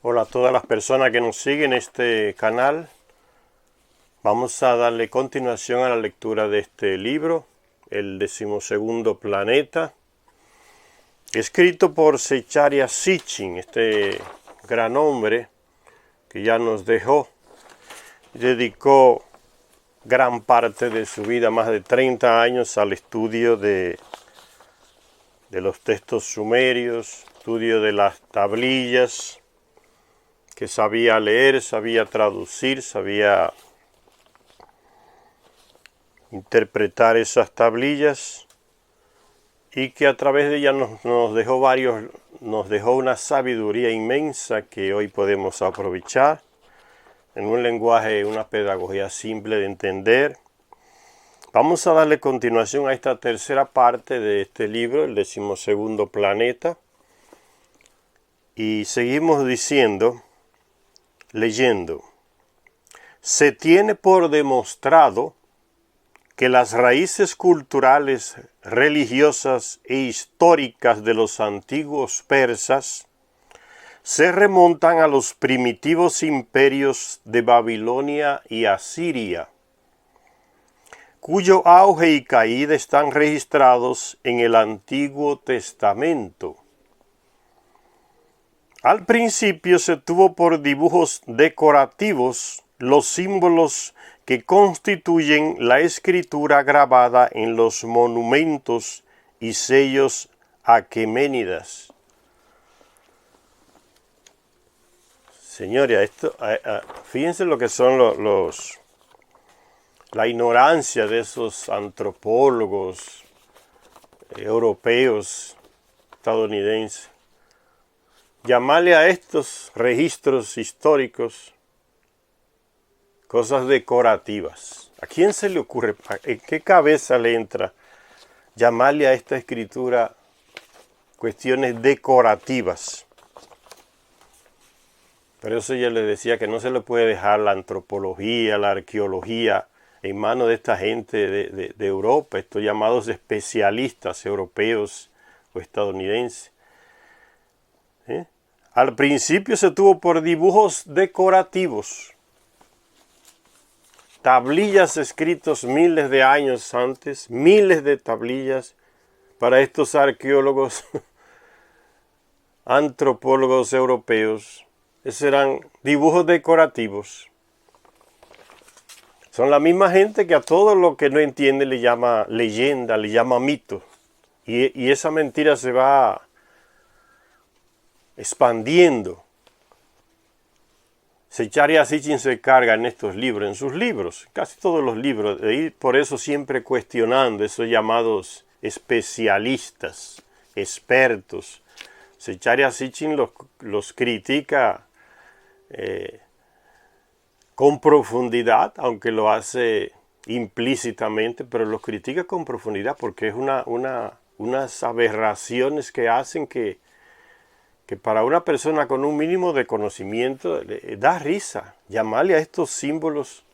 Hola a todas las personas que nos siguen en este canal. Vamos a darle continuación a la lectura de este libro, El 12º Planeta, escrito por Zecharia Sitchin, este gran hombre que ya nos dejó. Dedicó gran parte de su vida, más de 30 años, al estudio de los textos sumerios, estudio de las tablillas, que sabía leer, sabía traducir, sabía interpretar esas tablillas, y que a través de ellas nos dejó una sabiduría inmensa que hoy podemos aprovechar en un lenguaje, una pedagogía simple de entender. Vamos a darle continuación a esta tercera parte de este libro, el 12º Planeta, y seguimos leyendo. Se tiene por demostrado que las raíces culturales, religiosas e históricas de los antiguos persas se remontan a los primitivos imperios de Babilonia y Asiria, cuyo auge y caída están registrados en el Antiguo Testamento. Al principio se tuvo por dibujos decorativos los símbolos que constituyen la escritura grabada en los monumentos y sellos aqueménidas. Señores, fíjense lo que son la ignorancia de esos antropólogos europeos, estadounidenses. Llamarle a estos registros históricos cosas decorativas. ¿A quién se le ocurre? ¿En qué cabeza le entra llamarle a esta escritura cuestiones decorativas? Pero eso ya les decía que no se le puede dejar la antropología, la arqueología en manos de esta gente de Europa, estos llamados especialistas europeos o estadounidenses. Al principio se tuvo por dibujos decorativos, tablillas escritos miles de años antes, miles de tablillas para estos arqueólogos, antropólogos europeos. Esos eran dibujos decorativos. Son la misma gente que a todo lo que no entiende le llama leyenda, le llama mito. Y esa mentira se va expandiendo. Zecharia Sitchin se carga en estos libros, en sus libros, casi todos los libros, y por eso siempre cuestionando esos llamados especialistas, expertos. Zecharia Sitchin los critica con profundidad, aunque lo hace implícitamente, pero los critica con profundidad porque es unas aberraciones que hacen que para una persona con un mínimo de conocimiento da risa. Llamarle a estos símbolos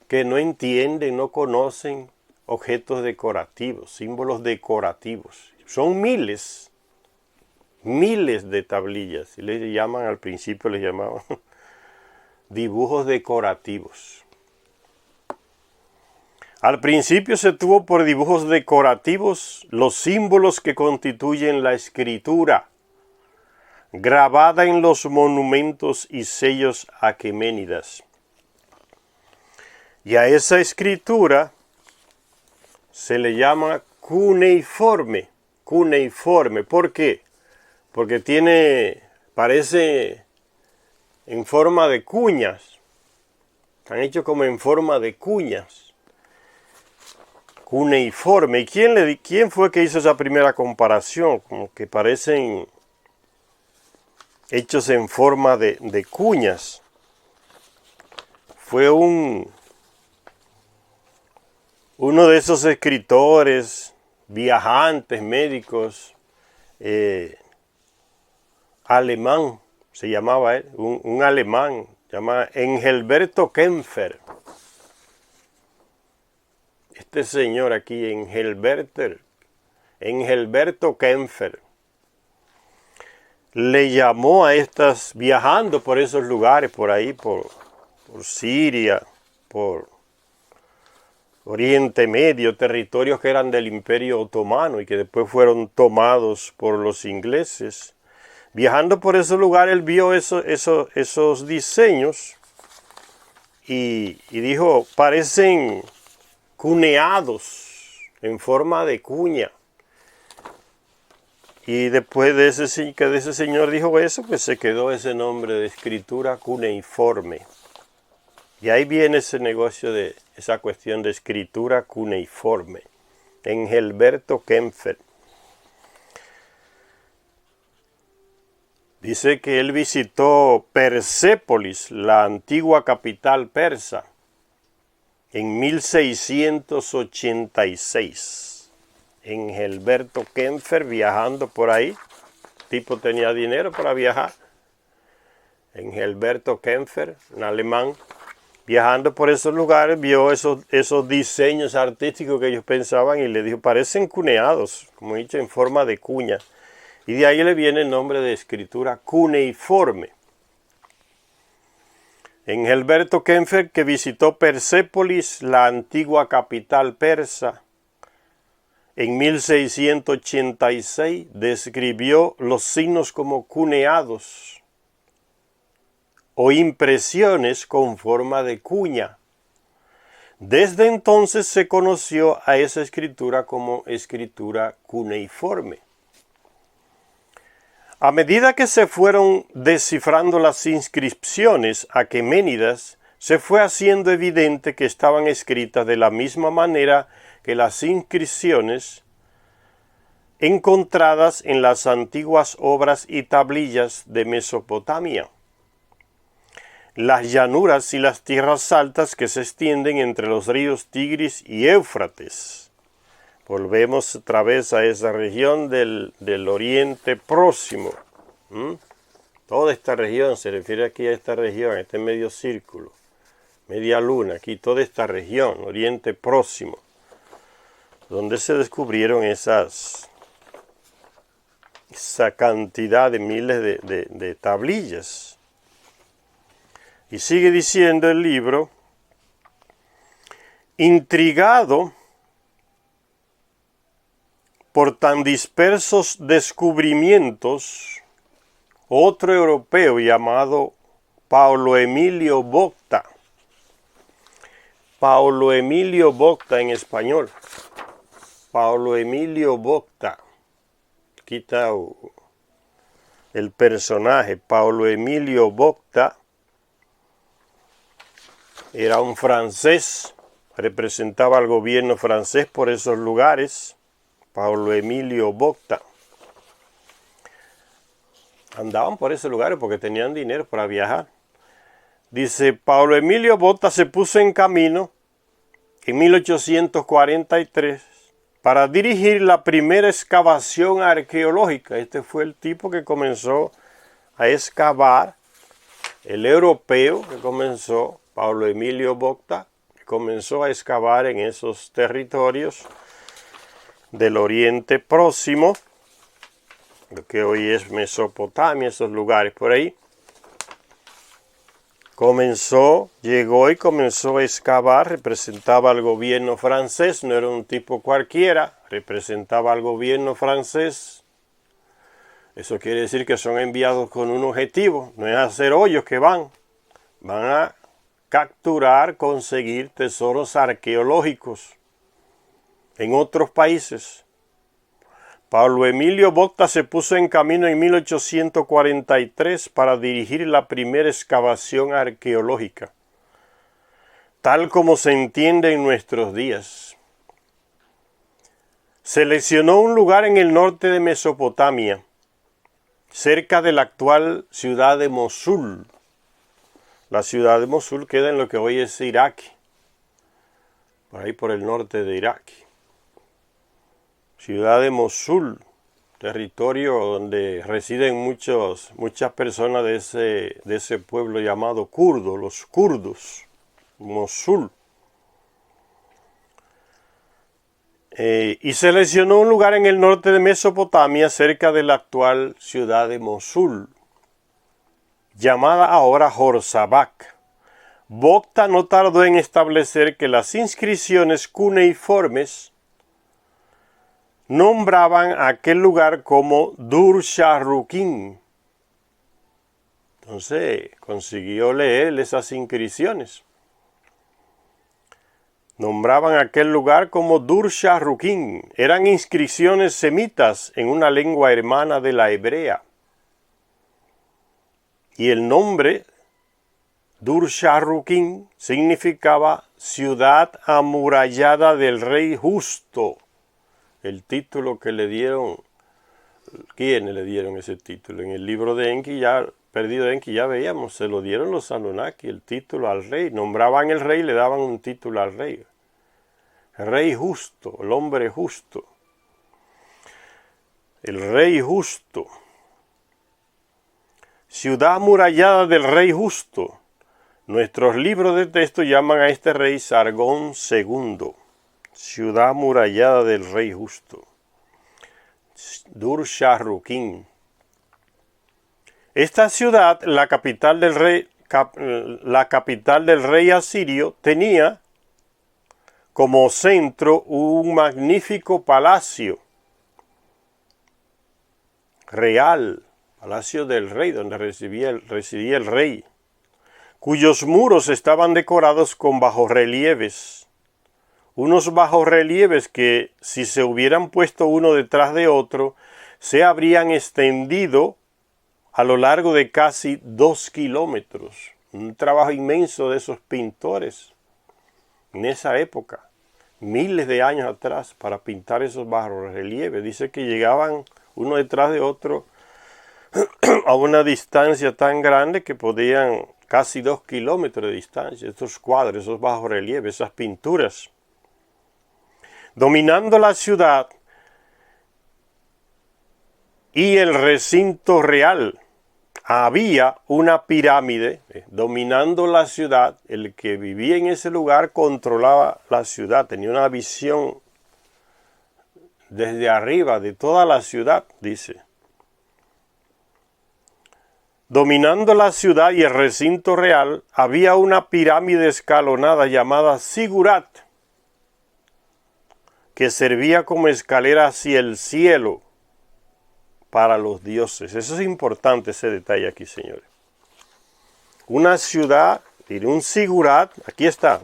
que no entienden, no conocen, objetos decorativos, símbolos decorativos. Son miles de tablillas. Y al principio les llamaban dibujos decorativos. Al principio se tuvo por dibujos decorativos los símbolos que constituyen la escritura grabada en los monumentos y sellos aqueménidas. Y a esa escritura se le llama cuneiforme. Cuneiforme, ¿por qué? Porque parece en forma de cuñas. Están hechos como en forma de cuñas. Cuneiforme. ¿Y quién fue que hizo esa primera comparación? Como que parecen hechos en forma de cuñas. Fue uno de esos escritores, viajantes, médicos, alemán, se llamaba él, un alemán, se llama Engelberto Kempfer. Este señor aquí, Engelberto Kempfer, le llamó a estas, viajando por esos lugares, por ahí, por Siria, por Oriente Medio, territorios que eran del Imperio Otomano y que después fueron tomados por los ingleses. Viajando por esos lugares, él vio esos diseños y dijo, parecen cuneados en forma de cuña. Y después de ese señor dijo eso, pues se quedó ese nombre de escritura cuneiforme. Y ahí viene ese negocio de esa cuestión de escritura cuneiforme. Engelberto Kempfer dice que él visitó Persépolis, la antigua capital persa, en 1686. Engelberto Kempfer viajando por ahí. El tipo tenía dinero para viajar. Engelberto Kempfer, un alemán, viajando por esos lugares, vio esos diseños artísticos que ellos pensaban y le dijo, parecen cuneados, como he dicho, en forma de cuña. Y de ahí le viene el nombre de escritura cuneiforme. Engelberto Kempfer, que visitó Persépolis, la antigua capital persa, en 1686 describió los signos como cuneados o impresiones con forma de cuña. Desde entonces se conoció a esa escritura como escritura cuneiforme. A medida que se fueron descifrando las inscripciones aqueménidas, se fue haciendo evidente que estaban escritas de la misma manera que las inscripciones encontradas en las antiguas obras y tablillas de Mesopotamia. Las llanuras y las tierras altas que se extienden entre los ríos Tigris y Éufrates. Volvemos otra vez a esa región del Oriente Próximo. Toda esta región, se refiere aquí a esta región, a este medio círculo, media luna, aquí toda esta región, Oriente Próximo, donde se descubrieron esa cantidad de miles de tablillas. Y sigue diciendo el libro, intrigado por tan dispersos descubrimientos, otro europeo llamado Paulo Emilio Botta, Paulo Emilio Botta en español, Paulo Emilio Botta, quita el personaje, Paulo Emilio Botta, era un francés, representaba al gobierno francés por esos lugares, Paulo Emilio Botta. Andaban por esos lugares porque tenían dinero para viajar. Dice, Paulo Emilio Botta se puso en camino en 1843 para dirigir la primera excavación arqueológica. Este fue el tipo que comenzó a excavar, el europeo que comenzó, Paulo Emilio Botta, que comenzó a excavar en esos territorios del Oriente Próximo, lo que hoy es Mesopotamia, esos lugares por ahí. Llegó y comenzó a excavar, representaba al gobierno francés, no era un tipo cualquiera, representaba al gobierno francés. Eso quiere decir que son enviados con un objetivo, no es hacer hoyos que van a capturar, conseguir tesoros arqueológicos en otros países. Paulo Emilio Botta se puso en camino en 1843 para dirigir la primera excavación arqueológica, tal como se entiende en nuestros días. Seleccionó un lugar en el norte de Mesopotamia, cerca de la actual ciudad de Mosul. La ciudad de Mosul queda en lo que hoy es Irak, por ahí por el norte de Irak. Ciudad de Mosul, territorio donde residen muchas personas de ese pueblo llamado kurdo, los kurdos, Mosul. Y seleccionó un lugar en el norte de Mesopotamia, cerca de la actual ciudad de Mosul, llamada ahora Jorzabak. Bokta no tardó en establecer que las inscripciones cuneiformes nombraban a aquel lugar como Dur-Sharrukin. Entonces consiguió leer esas inscripciones. Nombraban aquel lugar como Dur-Sharrukin. Eran inscripciones semitas en una lengua hermana de la hebrea. Y el nombre Dur-Sharrukin significaba ciudad amurallada del rey justo. El título que le dieron, ¿quiénes le dieron ese título? En el libro de Enki, ya perdido de Enki, ya veíamos, se lo dieron los Anunnaki, el título al rey. Nombraban el rey, le daban un título al rey. El rey justo, el hombre justo. El rey justo. Ciudad amurallada del rey justo. Nuestros libros de texto llaman a este rey Sargón II. Ciudad amurallada del rey justo. Dur-Sharrukin. Esta ciudad, la capital del rey asirio, tenía como centro un magnífico palacio real, palacio del rey, donde residía el rey, cuyos muros estaban decorados con bajorrelieves. Unos bajorrelieves que, si se hubieran puesto uno detrás de otro, se habrían extendido a lo largo de casi 2 kilómetros. Un trabajo inmenso de esos pintores en esa época, miles de años atrás, para pintar esos bajorrelieves. Dice que llegaban uno detrás de otro a una distancia tan grande que podían casi 2 kilómetros de distancia. Estos cuadros, esos bajorrelieves, esas pinturas. Dominando la ciudad y el recinto real, había una pirámide. Dominando la ciudad, el que vivía en ese lugar controlaba la ciudad, tenía una visión desde arriba de toda la ciudad, dice. Dominando la ciudad y el recinto real, había una pirámide escalonada llamada Sigurat, que servía como escalera hacia el cielo para los dioses. Eso es importante, ese detalle aquí, señores. Una ciudad, tiene un Sigurat, aquí está.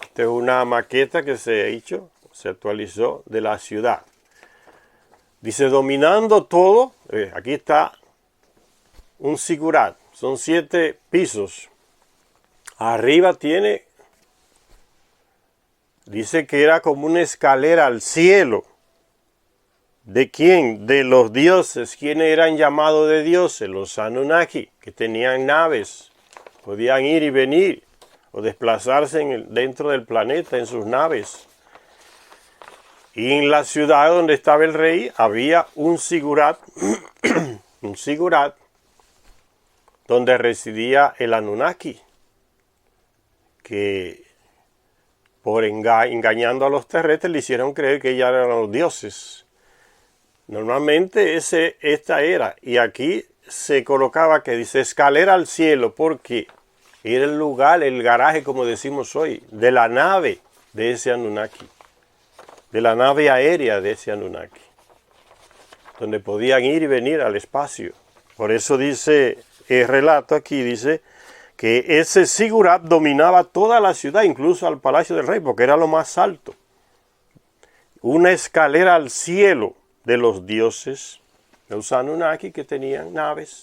Esta es una maqueta que se ha hecho, se actualizó de la ciudad. Dice, dominando todo, aquí está un Sigurat, son 7 pisos. Arriba tiene, dice que era como una escalera al cielo. ¿De quién? De los dioses. ¿Quiénes eran llamados de dioses? Los Anunnaki, que tenían naves, podían ir y venir o desplazarse dentro del planeta en sus naves. Y en la ciudad donde estaba el rey había un Sigurat, un Sigurat, donde residía el Anunnaki, que por engañando a los terrestres le hicieron creer que ellos eran los dioses. Normalmente esta era, y aquí se colocaba que dice escalera al cielo, porque era el lugar, el garaje, como decimos hoy, de la nave de ese Anunnaki, de la nave aérea de ese Anunnaki, donde podían ir y venir al espacio. Por eso dice el relato aquí, dice que ese Sigurat dominaba toda la ciudad, incluso al palacio del rey, porque era lo más alto. Una escalera al cielo de los dioses, los Anunnaki, que tenían naves,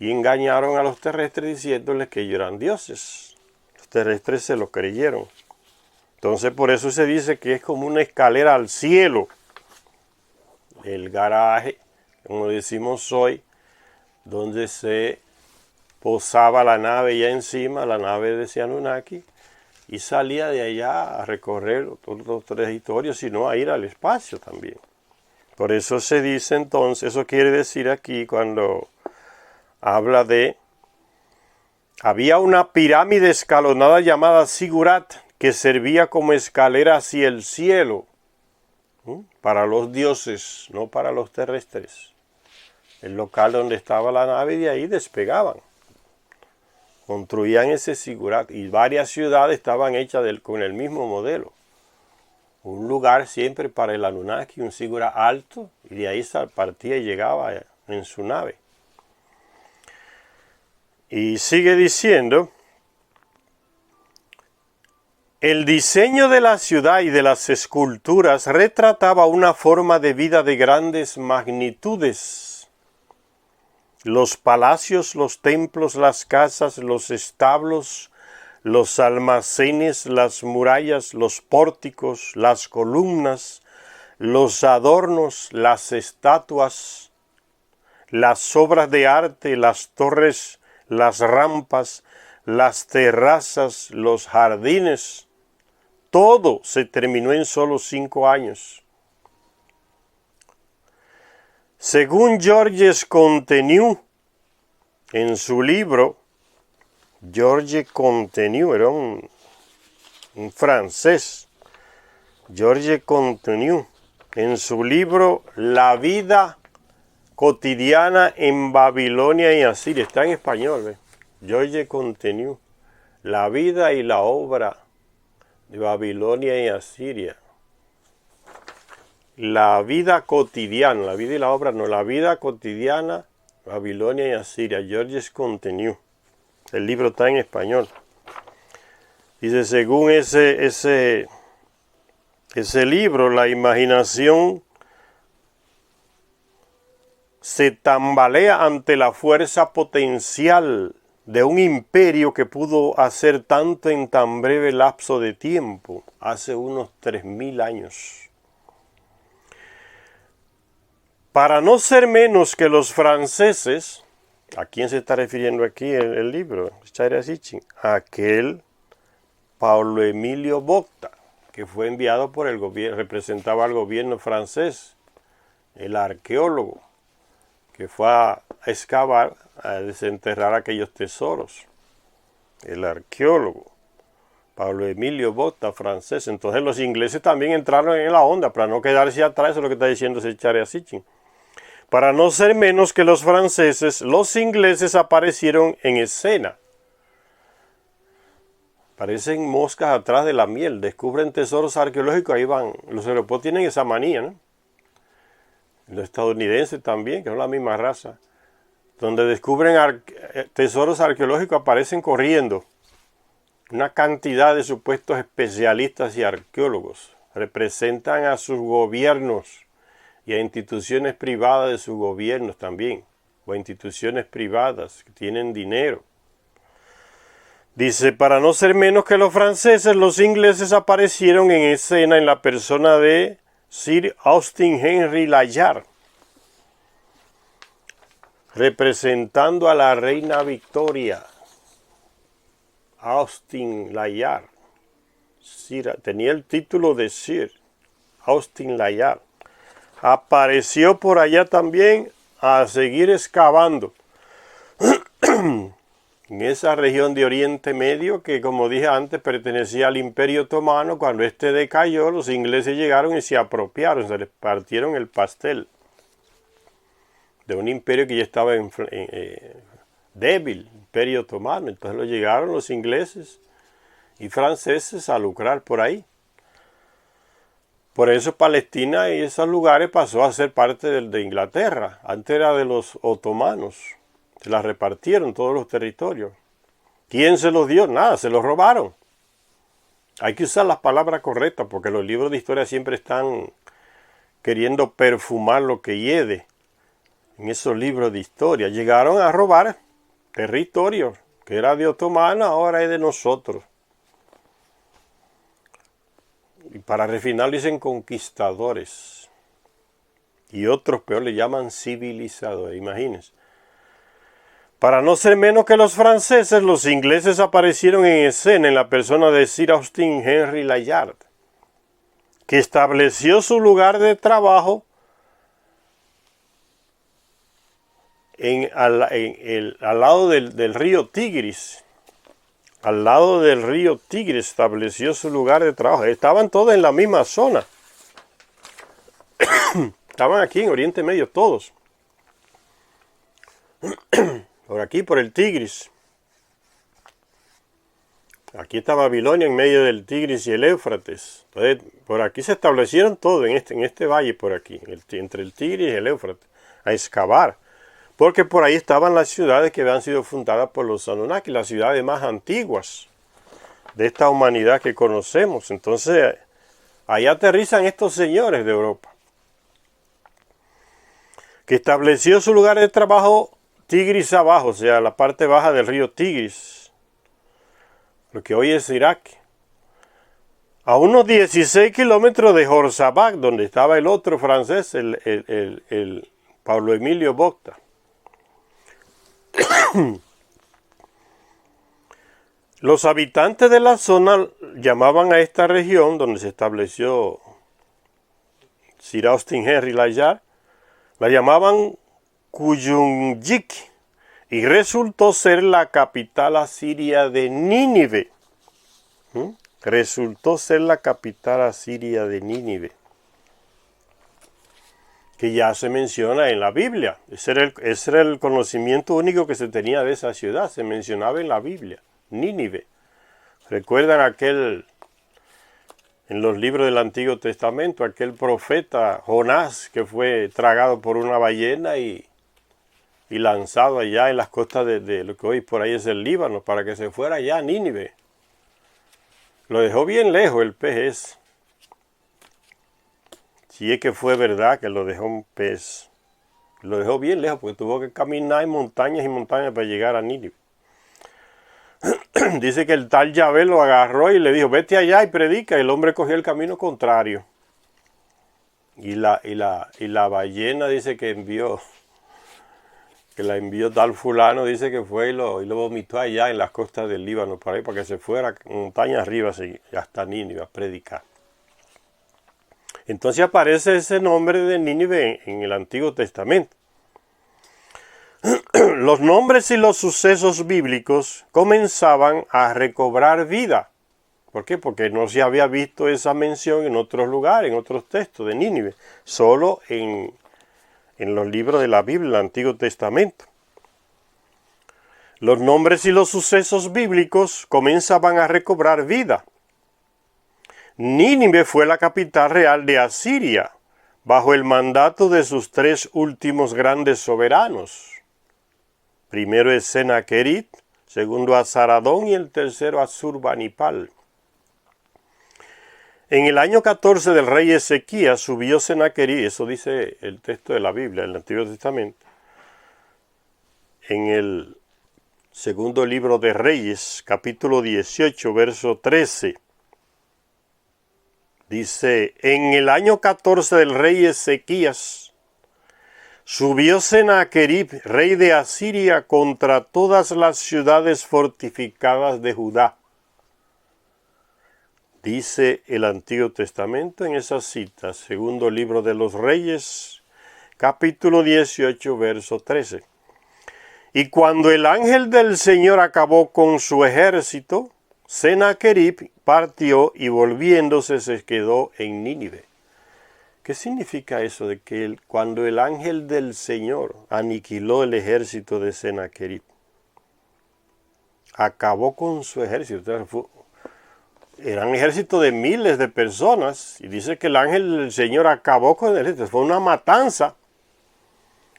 y engañaron a los terrestres diciéndoles que ellos eran dioses. Los terrestres se lo creyeron. Entonces por eso se dice que es como una escalera al cielo. El garaje, como decimos hoy, donde se posaba la nave ya encima, la nave de ese Anunnaki, y salía de allá a recorrer todos los territorios, sino a ir al espacio también. Por eso se dice entonces, eso quiere decir aquí cuando habla de, había una pirámide escalonada llamada Sigurat, que servía como escalera hacia el cielo, para los dioses, no para los terrestres. El local donde estaba la nave, y de ahí despegaban. Construían ese zigurat y varias ciudades estaban hechas con el mismo modelo. Un lugar siempre para el Anunnaki, un zigurat alto, y de ahí partía y llegaba en su nave. Y sigue diciendo, el diseño de la ciudad y de las esculturas retrataba una forma de vida de grandes magnitudes. Los palacios, los templos, las casas, los establos, los almacenes, las murallas, los pórticos, las columnas, los adornos, las estatuas, las obras de arte, las torres, las rampas, las terrazas, los jardines, todo se terminó en solo 5 años. Según Georges Contenue, en su libro, Georges Contenue era un francés, Georges Contenue, en su libro La vida cotidiana en Babilonia y Asiria, está en español, Georges Contenue, La vida y la obra de Babilonia y Asiria. La vida cotidiana, la vida y la obra, no, la vida cotidiana, Babilonia y Asiria, Georges Contenue. El libro está en español. Dice, según ese libro, la imaginación se tambalea ante la fuerza potencial de un imperio que pudo hacer tanto en tan breve lapso de tiempo, hace unos 3000 años. Para no ser menos que los franceses, ¿a quién se está refiriendo aquí el libro? Aquel Paulo Emilio Botta, que fue enviado por el gobierno, representaba al gobierno francés, el arqueólogo, que fue a excavar, a desenterrar aquellos tesoros. El arqueólogo, Paulo Emilio Botta, francés. Entonces los ingleses también entraron en la onda, para no quedarse atrás, eso es lo que está diciendo Sichin. Para no ser menos que los franceses, los ingleses aparecieron en escena. Parecen moscas atrás de la miel, descubren tesoros arqueológicos, ahí van. Los europeos tienen esa manía, ¿no? Los estadounidenses también, que son la misma raza. Donde descubren tesoros arqueológicos aparecen corriendo. Una cantidad de supuestos especialistas y arqueólogos representan a sus gobiernos y a instituciones privadas de sus gobiernos también, o a instituciones privadas que tienen dinero. Dice, para no ser menos que los franceses, los ingleses aparecieron en escena en la persona de Sir Austin Henry Layard, representando a la reina Victoria. Austin Layard, tenía el título de Sir Austin Layard. Apareció por allá también a seguir excavando en esa región de Oriente Medio que, como dije antes, pertenecía al Imperio Otomano. Cuando este decayó, los ingleses llegaron y se apropiaron, se les partieron el pastel de un imperio que ya estaba débil, Imperio Otomano. Entonces llegaron los ingleses y franceses a lucrar por ahí. Por eso Palestina y esos lugares pasó a ser parte de Inglaterra. Antes era de los otomanos. Se las repartieron todos los territorios. ¿Quién se los dio? Nada, se los robaron. Hay que usar las palabras correctas porque los libros de historia siempre están queriendo perfumar lo que hiede. En esos libros de historia llegaron a robar territorios que era de otomano, ahora es de nosotros. Y para refinar dicen conquistadores. Y otros peor le llaman civilizadores, imagínense. Para no ser menos que los franceses, los ingleses aparecieron en escena en la persona de Sir Austin Henry Layard, que estableció su lugar de trabajo al lado del río Tigris, al lado del río Tigris, estableció su lugar de trabajo. Estaban todos en la misma zona. Estaban aquí en Oriente Medio todos. Por aquí, por el Tigris. Aquí está Babilonia en medio del Tigris y el Éufrates. Entonces, por aquí se establecieron todos en este valle por aquí, entre el Tigris y el Éufrates, a excavar. Porque por ahí estaban las ciudades que habían sido fundadas por los Anunnaki, las ciudades más antiguas de esta humanidad que conocemos. Entonces, ahí aterrizan estos señores de Europa, que estableció su lugar de trabajo Tigris abajo, o sea, la parte baja del río Tigris, lo que hoy es Irak, a unos 16 kilómetros de Jorzabad, donde estaba el otro francés, el Pablo Emilio Bocta. Los habitantes de la zona llamaban a esta región donde se estableció Sir Austin Henry Layard, la llamaban Kuyunjik, y resultó ser la capital asiria de Nínive. Resultó ser la capital asiria de Nínive, que ya se menciona en la Biblia. Ese era el conocimiento único que se tenía de esa ciudad, se mencionaba en la Biblia, Nínive. ¿Recuerdan en los libros del Antiguo Testamento, aquel profeta Jonás que fue tragado por una ballena y lanzado allá en las costas de lo que hoy por ahí es el Líbano, para que se fuera allá a Nínive? Lo dejó bien lejos el pez ese. Si es que fue verdad que lo dejó un pez. Lo dejó bien lejos porque tuvo que caminar en montañas y montañas para llegar a Nínive. Dice que el tal Yahvé lo agarró y le dijo, vete allá y predica. Y el hombre cogió el camino contrario. Y la ballena dice que la envió tal fulano, dice que fue y lo vomitó allá en las costas del Líbano, por ahí, para que se fuera montaña arriba hasta Nínive a predicar. Entonces aparece ese nombre de Nínive en el Antiguo Testamento. Los nombres y los sucesos bíblicos comenzaban a recobrar vida. ¿Por qué? Porque no se había visto esa mención en otros lugares, en otros textos de Nínive, solo en los libros de la Biblia, el Antiguo Testamento. Los nombres y los sucesos bíblicos comenzaban a recobrar vida. Nínive fue la capital real de Asiria, bajo el mandato de sus tres últimos grandes soberanos. Primero es Senaquerib, segundo Azaradón y el tercero Asurbanipal. En el año 14 del rey Ezequías subió Senaquerib, eso dice el texto de la Biblia, el Antiguo Testamento, en el segundo libro de Reyes, capítulo 18, verso 13. Dice, en el año 14 del rey Ezequías, subió Senaquerib, rey de Asiria, contra todas las ciudades fortificadas de Judá. Dice el Antiguo Testamento en esa cita, segundo libro de los Reyes, capítulo 18, verso 13. Y cuando el ángel del Señor acabó con su ejército, Senaquerib partió y volviéndose se quedó en Nínive. ¿Qué significa eso de que cuando el ángel del Señor aniquiló el ejército de Senaquerib? Acabó con su ejército. Era un ejército de miles de personas y dice que el ángel del Señor acabó con el ejército. Fue una matanza.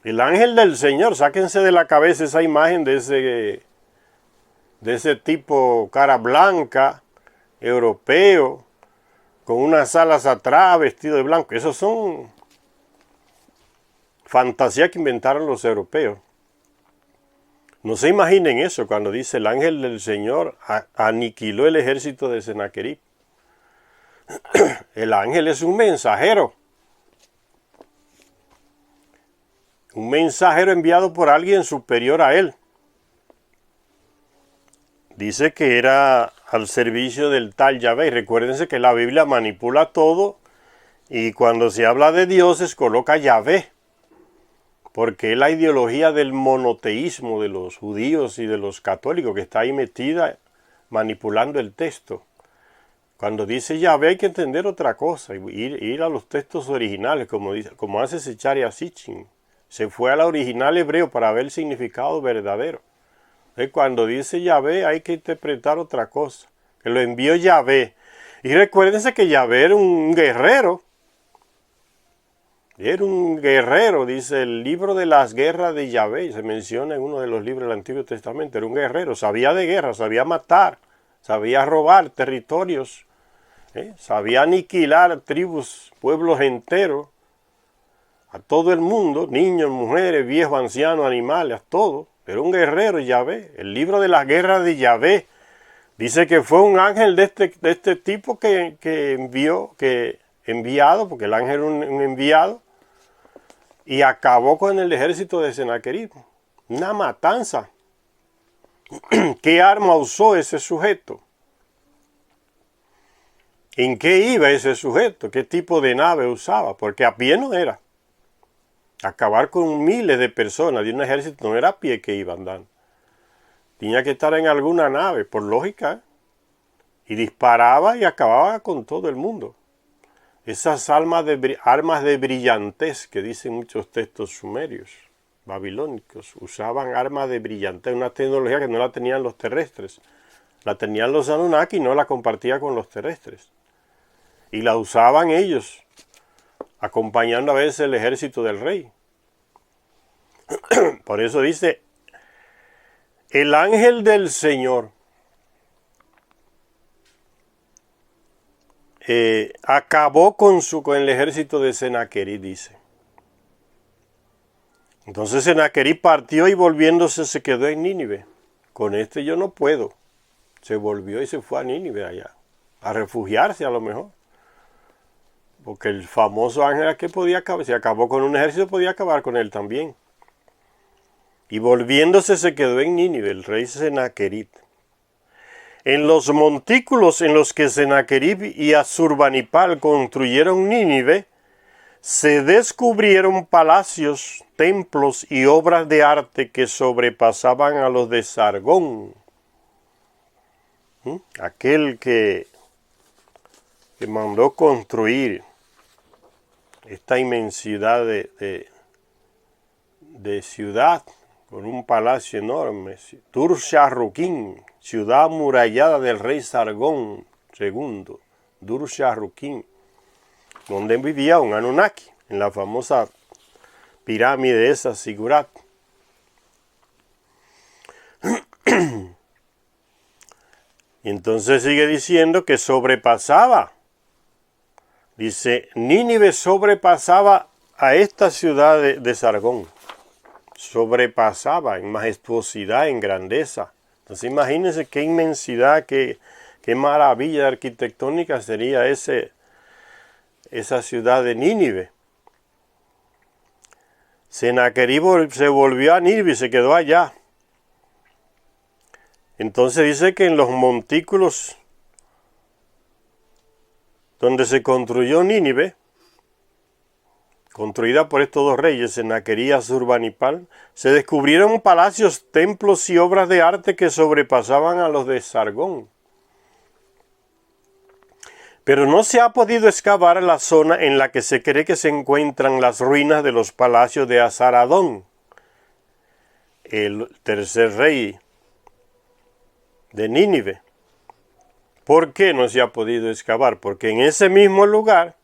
El ángel del Señor, sáquense de la cabeza esa imagen de ese tipo cara blanca, europeo, con unas alas atrás, vestido de blanco. Esos son fantasías que inventaron los europeos. No se imaginen eso cuando dice el ángel del Señor aniquiló el ejército de Senaquerib. El ángel es un mensajero. Un mensajero enviado por alguien superior a él. Dice que era al servicio del tal Yahvé. Y recuérdense que la Biblia manipula todo y cuando se habla de dioses coloca Yahvé. Porque es la ideología del monoteísmo de los judíos y de los católicos que está ahí metida manipulando el texto. Cuando dice Yahvé hay que entender otra cosa, ir a los textos originales, como hace Zecharia Sitchin. Se fue al original hebreo para ver el significado verdadero. Cuando dice Yahvé hay que interpretar otra cosa, que lo envió Yahvé. Y recuérdense que Yahvé era un guerrero. Era un guerrero, dice el libro de las guerras de Yahvé, se menciona en uno de los libros del Antiguo Testamento. Era un guerrero, sabía de guerra, sabía matar, sabía robar territorios, sabía aniquilar tribus, pueblos enteros, a todo el mundo, niños, mujeres, viejos, ancianos, animales, a todo. Era un guerrero Yahvé. El libro de las guerras de Yahvé dice que fue un ángel de este tipo que enviado, porque el ángel era un enviado, y acabó con el ejército de Sennacherib. Una matanza. ¿Qué arma usó ese sujeto? ¿En qué iba ese sujeto? ¿Qué tipo de nave usaba? Porque a pie no era. Acabar con miles de personas de un ejército no era a pie que iba andando. Tenía que estar en alguna nave, por lógica. Y disparaba y acababa con todo el mundo. Esas armas de brillantez que dicen muchos textos sumerios, babilónicos, usaban armas de brillantez, una tecnología que no la tenían los terrestres. La tenían los Anunnaki y no la compartía con los terrestres. Y la usaban ellos, acompañando a veces el ejército del rey. Por eso dice, el ángel del Señor acabó con el ejército de Sennacherib, dice. Entonces Sennacherib partió y volviéndose se quedó en Nínive. Con este yo no puedo. Se volvió y se fue a Nínive allá, a refugiarse a lo mejor. Porque el famoso ángel que podía acabar, si acabó con un ejército, podía acabar con él también. Y volviéndose se quedó en Nínive, el rey Sennacherib. En los montículos en los que Sennacherib y Asurbanipal construyeron Nínive, se descubrieron palacios, templos y obras de arte que sobrepasaban a los de Sargón. Aquel que mandó construir esta inmensidad de ciudad con un palacio enorme, Dur-Sharrukin, ciudad amurallada del rey Sargón II, Dur-Sharrukin, donde vivía un Anunnaki, en la famosa pirámide esa, Sigurat. Y entonces sigue diciendo que sobrepasaba. Dice, Nínive sobrepasaba a esta ciudad de Sargón. Sobrepasaba en majestuosidad, en grandeza. Entonces imagínense qué inmensidad, qué maravilla arquitectónica sería esa ciudad de Nínive. Sennacherib se volvió a Nínive y se quedó allá. Entonces dice que en los montículos donde se construyó Nínive, construida por estos dos reyes, Sennacherib y Asurbanipal, se descubrieron palacios, templos y obras de arte que sobrepasaban a los de Sargón. Pero no se ha podido excavar la zona en la que se cree que se encuentran las ruinas de los palacios de Asaradón, el tercer rey de Nínive. ¿Por qué no se ha podido excavar? Porque en ese mismo lugar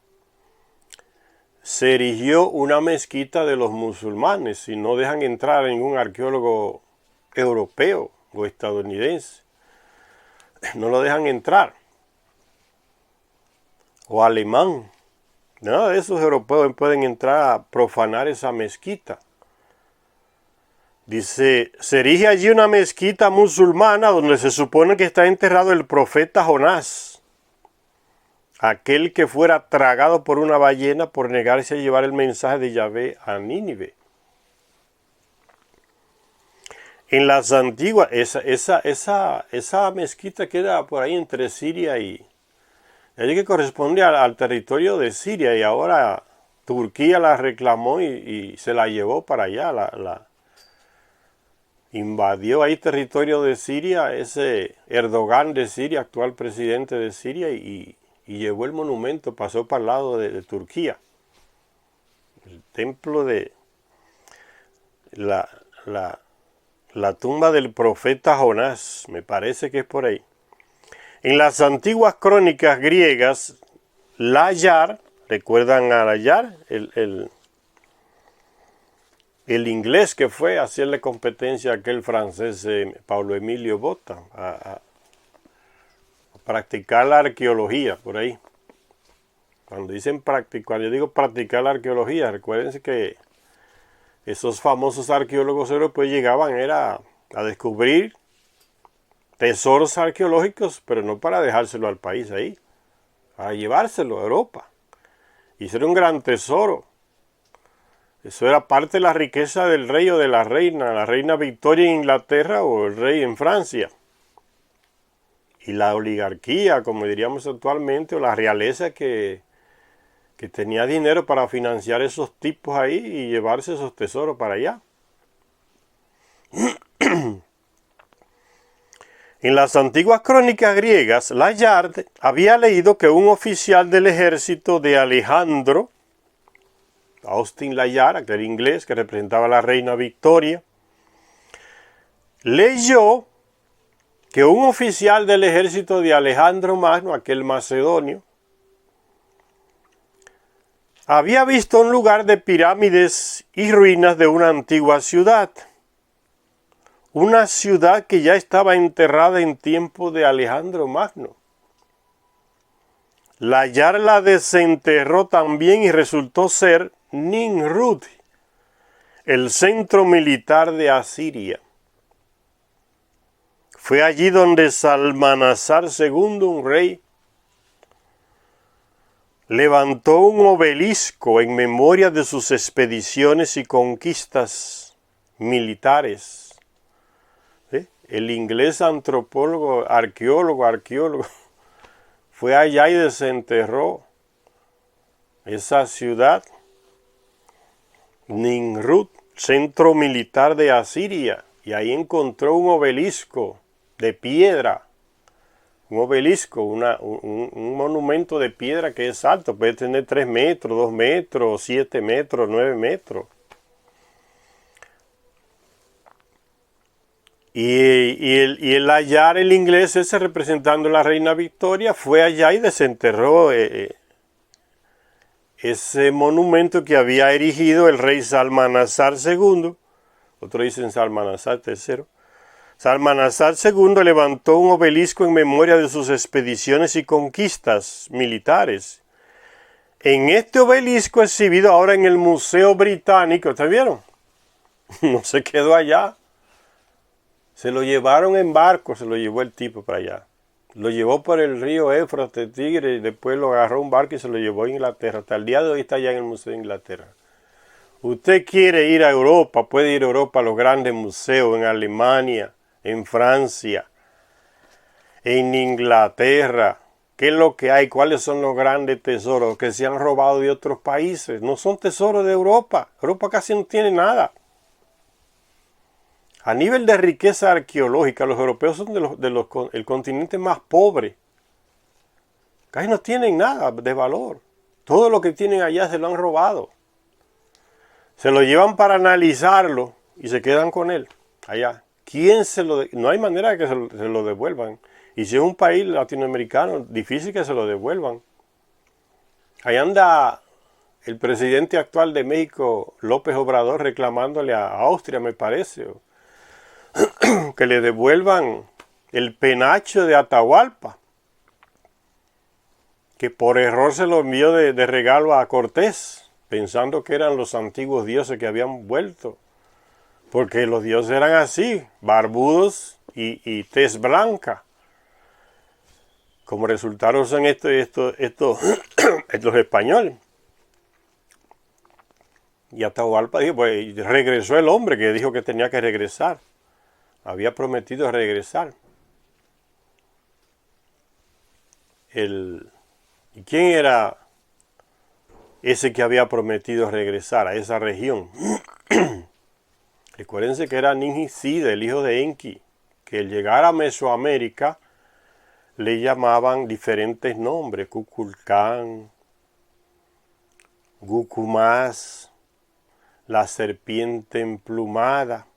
se erigió una mezquita de los musulmanes y no dejan entrar a ningún arqueólogo europeo o estadounidense. No lo dejan entrar. O alemán. Nada de esos europeos pueden entrar a profanar esa mezquita. Dice, se erige allí una mezquita musulmana donde se supone que está enterrado el profeta Jonás, aquel que fuera tragado por una ballena por negarse a llevar el mensaje de Yahvé a Nínive. En las antiguas, esa mezquita queda por ahí entre Siria y... allí que corresponde al territorio de Siria y ahora Turquía la reclamó y se la llevó para allá, invadió ahí territorio de Siria, ese Erdogan de Siria, actual presidente de Siria, y llevó el monumento, pasó para el lado de Turquía. El templo de la tumba del profeta Jonás, me parece que es por ahí. En las antiguas crónicas griegas, Layar, ¿recuerdan a Layar? El inglés que fue a hacerle competencia a aquel francés Paulo Emilio Botta, a practicar la arqueología por ahí. Cuando yo digo practicar la arqueología, recuérdense que esos famosos arqueólogos europeos llegaban a descubrir tesoros arqueológicos, pero no para dejárselo al país ahí, para llevárselo a Europa. Y eso era un gran tesoro. Eso era parte de la riqueza del rey o de la reina Victoria en Inglaterra o el rey en Francia. Y la oligarquía, como diríamos actualmente, o la realeza que tenía dinero para financiar esos tipos ahí y llevarse esos tesoros para allá. En las antiguas crónicas griegas, Layard había leído que un oficial del ejército de Alejandro, Austin Layard, aquel inglés que representaba a la reina Victoria, leyó que un oficial del ejército de Alejandro Magno, aquel macedonio, había visto un lugar de pirámides y ruinas de una antigua ciudad. Una ciudad que ya estaba enterrada en tiempo de Alejandro Magno. Layard la desenterró también y resultó ser Nimrud, el centro militar de Asiria. Fue allí donde Salmanasar II, un rey, levantó un obelisco en memoria de sus expediciones y conquistas militares. ¿Sí? El inglés antropólogo, arqueólogo, fue allá y desenterró esa ciudad, Nimrud, centro militar de Asiria, y ahí encontró un obelisco de piedra. Un obelisco, un monumento de piedra que es alto, puede tener 3 metros, 2 metros, 7 metros, 9 metros. Y el Layard, el inglés ese representando a la reina Victoria, fue allá y desenterró ese monumento que había erigido el rey Salmanasar II, otros dicen Salmanasar III. Salmanasar II levantó un obelisco en memoria de sus expediciones y conquistas militares. En este obelisco exhibido ahora en el Museo Británico, ¿ustedes vieron? No se quedó allá. Se lo llevaron en barco, se lo llevó el tipo para allá. Lo llevó por el río Éufrates, Tigre, y después lo agarró un barco y se lo llevó a Inglaterra. Hasta el día de hoy está allá en el Museo de Inglaterra. Usted quiere ir a Europa, puede ir a Europa a los grandes museos, en Alemania, en Francia, en Inglaterra. ¿Qué es lo que hay? ¿Cuáles son los grandes tesoros que se han robado de otros países? No son tesoros de Europa. Europa casi no tiene nada. A nivel de riqueza arqueológica, los europeos son el continente más pobre. Casi no tienen nada de valor. Todo lo que tienen allá se lo han robado. Se lo llevan para analizarlo y se quedan con él allá. No hay manera de que se lo devuelvan. Y si es un país latinoamericano, difícil que se lo devuelvan. Ahí anda el presidente actual de México, López Obrador, reclamándole a Austria, me parece, que le devuelvan el penacho de Atahualpa, que por error se lo envió de regalo a Cortés, pensando que eran los antiguos dioses que habían vuelto, porque los dioses eran así, barbudos y tez blanca, como resultaron son estos españoles. Y Atahualpa dijo, pues regresó el hombre que dijo que tenía que regresar. Había prometido regresar. ¿Y quién era ese que había prometido regresar a esa región? Recuérdense que era Ningisida, el hijo de Enki, que al llegar a Mesoamérica le llamaban diferentes nombres, Kukulcán, Gucumás, la serpiente emplumada.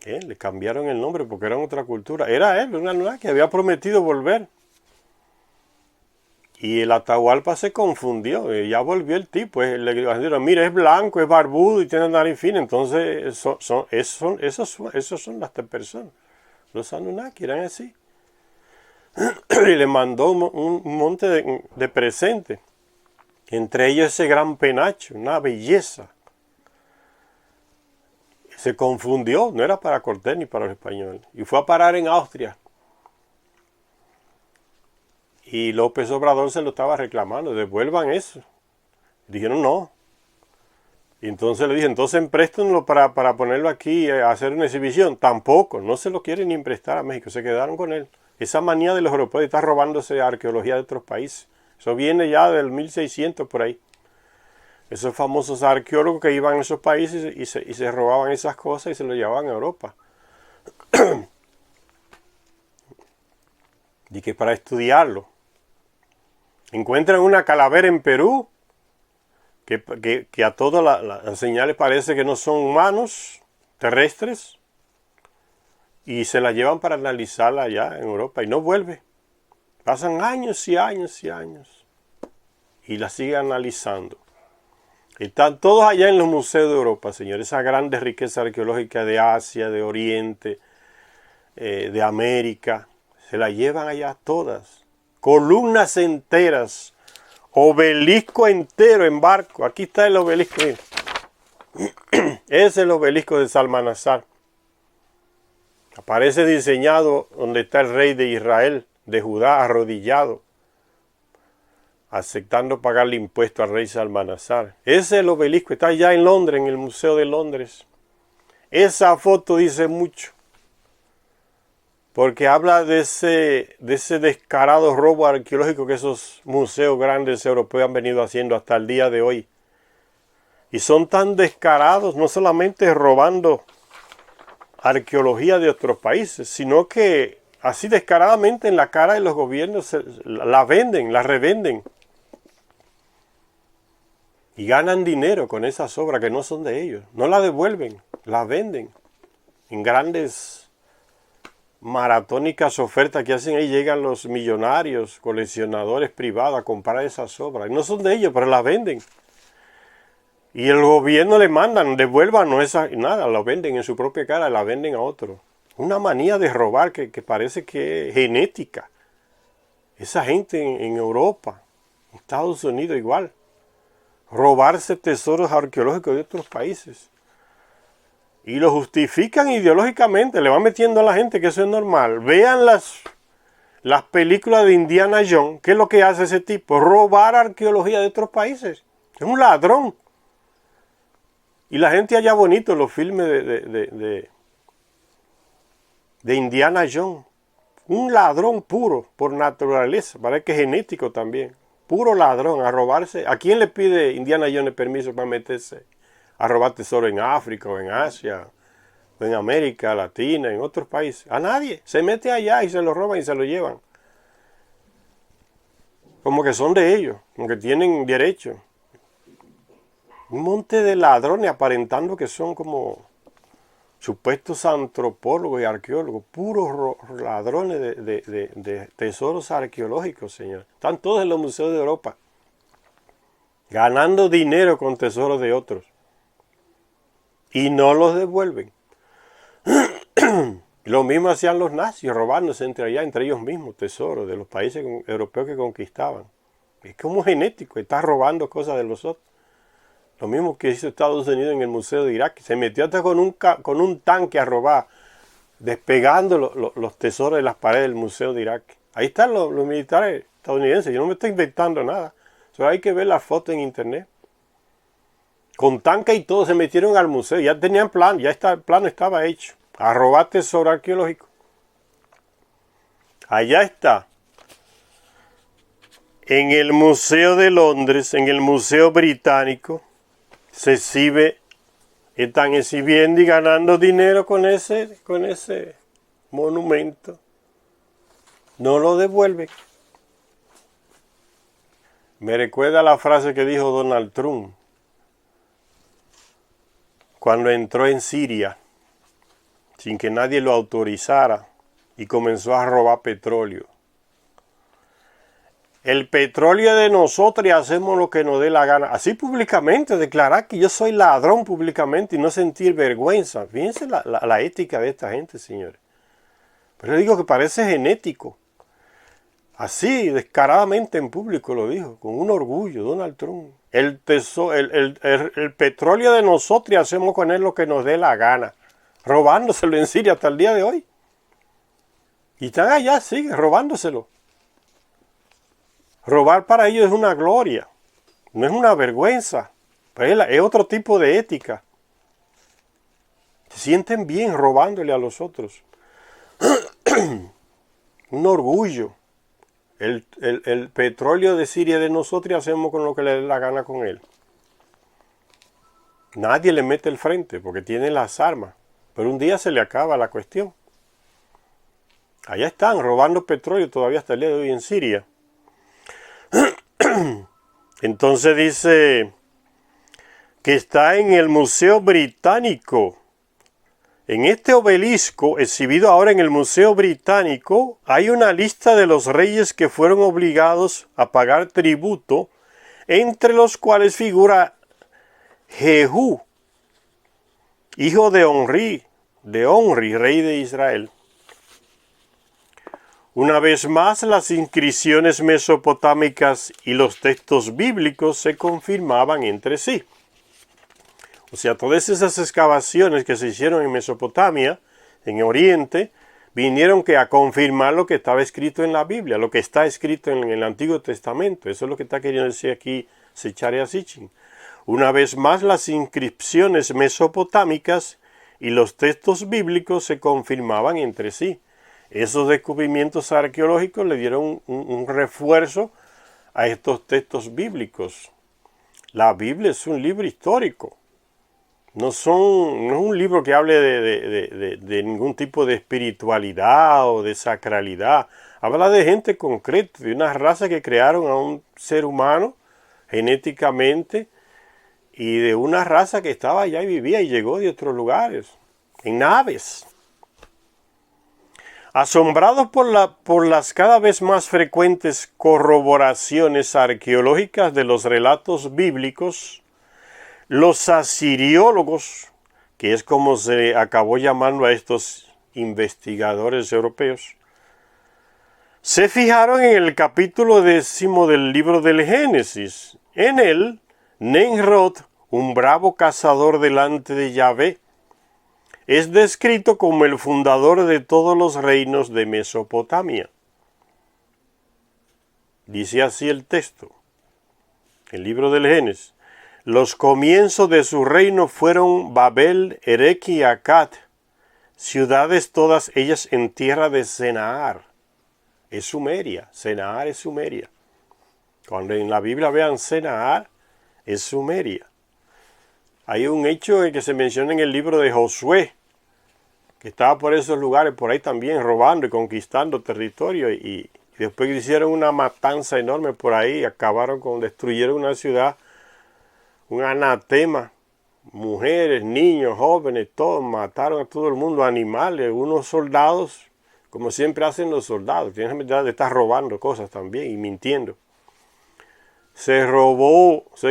Le cambiaron el nombre porque era otra cultura. Era él, una nueva que había prometido volver. Y el Atahualpa se confundió, ya volvió el tipo. Le dijeron, mira, es blanco, es barbudo y tiene nariz fina. Entonces, esos son las tres personas. Los Anunnaki eran así. Y le mandó un monte de presentes. Entre ellos ese gran penacho, una belleza. Se confundió, no era para Cortés ni para los españoles. Y fue a parar en Austria. Y López Obrador se lo estaba reclamando, devuelvan eso. Dijeron no. Y entonces le dije, entonces préstenlo para ponerlo aquí a hacer una exhibición. Tampoco, no se lo quieren ni prestar a México, se quedaron con él. Esa manía de los europeos de estar robándose arqueología de otros países. Eso viene ya del 1600 por ahí. Esos famosos arqueólogos que iban a esos países y se robaban esas cosas y se lo llevaban a Europa. Y que para estudiarlo. Encuentran una calavera en Perú que a todas las señales parece que no son humanos terrestres y se la llevan para analizarla allá en Europa y no vuelve. Pasan años y años y años y la siguen analizando. Están todos allá en los museos de Europa, señores, esa grande riqueza arqueológica de Asia, de Oriente, de América, se la llevan allá todas. Columnas enteras, obelisco entero en barco. Aquí está el obelisco. Ese es el obelisco de Salmanasar. Aparece diseñado donde está el rey de Israel, de Judá, arrodillado, aceptando pagarle impuesto al rey Salmanasar. Ese es el obelisco, está allá en Londres, en el Museo de Londres. Esa foto dice mucho. Porque habla de ese descarado robo arqueológico que esos museos grandes europeos han venido haciendo hasta el día de hoy. Y son tan descarados, no solamente robando arqueología de otros países, sino que así descaradamente en la cara de los gobiernos la venden, la revenden. Y ganan dinero con esas obras que no son de ellos. No las devuelven, las venden en grandes maratónicas ofertas que hacen ahí. Llegan los millonarios, coleccionadores privados a comprar esas obras. No son de ellos, pero las venden. Y el gobierno le mandan, devuelvan nada, lo venden en su propia cara, la venden a otro. Una manía de robar que parece que es genética. Esa gente en Europa, en Estados Unidos igual. Robarse tesoros arqueológicos de otros países. Y lo justifican ideológicamente, le van metiendo a la gente que eso es normal. Vean las películas de Indiana Jones, ¿qué es lo que hace ese tipo? Robar arqueología de otros países. Es un ladrón. Y la gente allá bonito, los filmes de Indiana Jones. Un ladrón puro, por naturaleza, parece que es genético también. Puro ladrón, a robarse. ¿A quién le pide Indiana Jones permiso para meterse a robar tesoro en África o en Asia, o en América Latina, en otros países? A nadie. Se mete allá y se lo roban y se lo llevan. Como que son de ellos, como que tienen derecho. Un monte de ladrones aparentando que son como supuestos antropólogos y arqueólogos, puros ladrones de tesoros arqueológicos, señor. Están todos en los museos de Europa, ganando dinero con tesoros de otros. Y no los devuelven. Lo mismo hacían los nazis, robándose entre ellos mismos tesoros de los países europeos que conquistaban. Es como genético, está robando cosas de los otros. Lo mismo que hizo Estados Unidos en el Museo de Irak. Se metió hasta con un tanque a robar, despegando los tesoros de las paredes del Museo de Irak. Ahí están los militares estadounidenses. Yo no me estoy inventando nada. Solo hay que ver las fotos en internet. Con tanque y todo se metieron al museo. Ya tenían plan, el plano estaba hecho. A robar tesoro arqueológico. Allá está. En el Museo de Londres, en el Museo Británico, se exhibe están exhibiendo y ganando dinero con ese monumento. No lo devuelven. Me recuerda la frase que dijo Donald Trump cuando entró en Siria sin que nadie lo autorizara y comenzó a robar petróleo. El petróleo de nosotros y hacemos lo que nos dé la gana. Así públicamente, declarar que yo soy ladrón públicamente y no sentir vergüenza. Fíjense la ética de esta gente, señores. Pero yo digo que parece genético. Así, descaradamente en público lo dijo, con un orgullo, Donald Trump. El petróleo de nosotros y hacemos con él lo que nos dé la gana. Robándoselo en Siria hasta el día de hoy. Y están allá, siguen robándoselo. Robar para ellos es una gloria, no es una vergüenza, pero es otro tipo de ética. Se sienten bien robándole a los otros. Un orgullo. El petróleo de Siria de nosotros y hacemos con lo que le dé la gana con él. Nadie le mete el frente porque tiene las armas, pero un día se le acaba la cuestión. Allá están robando petróleo todavía hasta el día de hoy en Siria. Entonces dice que está en el Museo Británico. En este obelisco, exhibido ahora en el Museo Británico, hay una lista de los reyes que fueron obligados a pagar tributo, entre los cuales figura Jehú, hijo de Onri, rey de Israel. Una vez más, las inscripciones mesopotámicas y los textos bíblicos se confirmaban entre sí. O sea, todas esas excavaciones que se hicieron en Mesopotamia, en Oriente, vinieron a confirmar lo que estaba escrito en la Biblia, lo que está escrito en el Antiguo Testamento. Eso es lo que está queriendo decir aquí Zecharia Sitchin. Una vez más, las inscripciones mesopotámicas y los textos bíblicos se confirmaban entre sí. Esos descubrimientos arqueológicos le dieron un refuerzo a estos textos bíblicos. La Biblia es un libro histórico. No es un libro que hable de ningún tipo de espiritualidad o de sacralidad. Habla de gente concreta, de una raza que crearon a un ser humano genéticamente y de una raza que estaba allá y vivía y llegó de otros lugares, en naves. Asombrados por las cada vez más frecuentes corroboraciones arqueológicas de los relatos bíblicos, los asiriólogos, que es como se acabó llamando a estos investigadores europeos, se fijaron en el capítulo 10 del libro del Génesis. En él, Nimrod, un bravo cazador delante de Yahvé, es descrito como el fundador de todos los reinos de Mesopotamia. Dice así el texto, el libro del Génesis. Los comienzos de su reino fueron Babel, Erech y Akkad, ciudades todas ellas en tierra de Sennaar. Es Sumeria, Sennaar es Sumeria. Cuando en la Biblia vean Sennaar, es Sumeria. Hay un hecho que se menciona en el libro de Josué, que estaba por esos lugares, por ahí también, robando y conquistando territorio, y después hicieron una matanza enorme por ahí, destruyeron una ciudad, un anatema, mujeres, niños, jóvenes, todos, mataron a todo el mundo, animales, unos soldados, como siempre hacen los soldados, tienen la verdad de estar robando cosas también y mintiendo. Se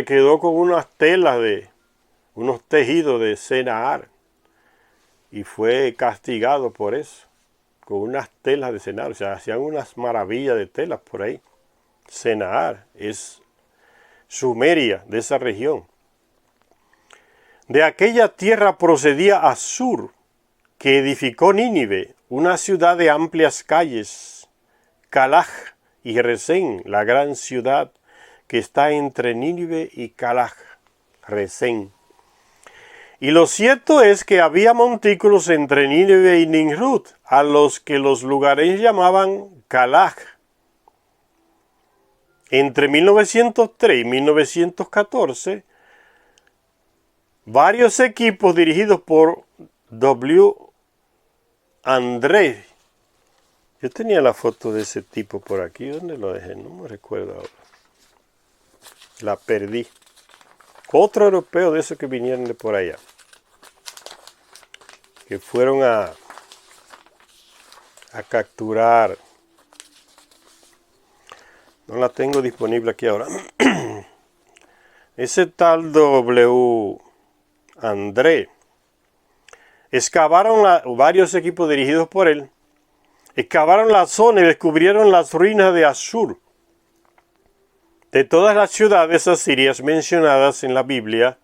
quedó con unas telas unos tejidos de Sennaar y fue castigado por eso, con unas telas de Sennaar, o sea, hacían unas maravillas de telas por ahí. Sennaar es Sumeria, de esa región. De aquella tierra procedía Asur, que edificó Nínive, una ciudad de amplias calles, Calaj y Resén, la gran ciudad que está entre Nínive y Calaj, Resén. Y lo cierto es que había montículos entre Nínive y Nimrud, a los que los lugareños llamaban Calaj. Entre 1903 y 1914, varios equipos dirigidos por W. André. Yo tenía la foto de ese tipo por aquí. ¿Dónde lo dejé? No me recuerdo ahora. La perdí. Otro europeo de esos que vinieron de por allá. Que fueron a capturar. No la tengo disponible aquí ahora. Ese tal W. André. Excavaron varios equipos dirigidos por él. Excavaron la zona y descubrieron las ruinas de Asur. De todas las ciudades asirias mencionadas en la Biblia,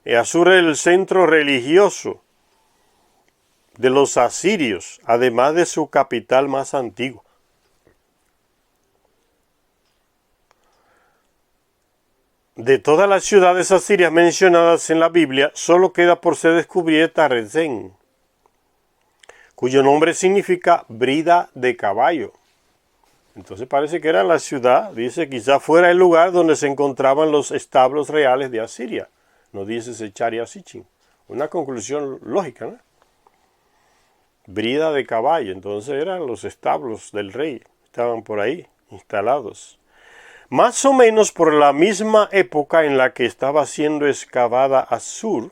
Asur es el centro religioso de los asirios, además de su capital más antigua. De todas las ciudades asirias mencionadas en la Biblia, solo queda por ser descubierta Rezén, cuyo nombre significa brida de caballo. Entonces parece que era la ciudad, dice, quizá fuera el lugar donde se encontraban los establos reales de Asiria. No dice Secharia Sitchin. Una conclusión lógica, ¿no? Brida de caballo, entonces eran los establos del rey, estaban por ahí instalados. Más o menos por la misma época en la que estaba siendo excavada Asur,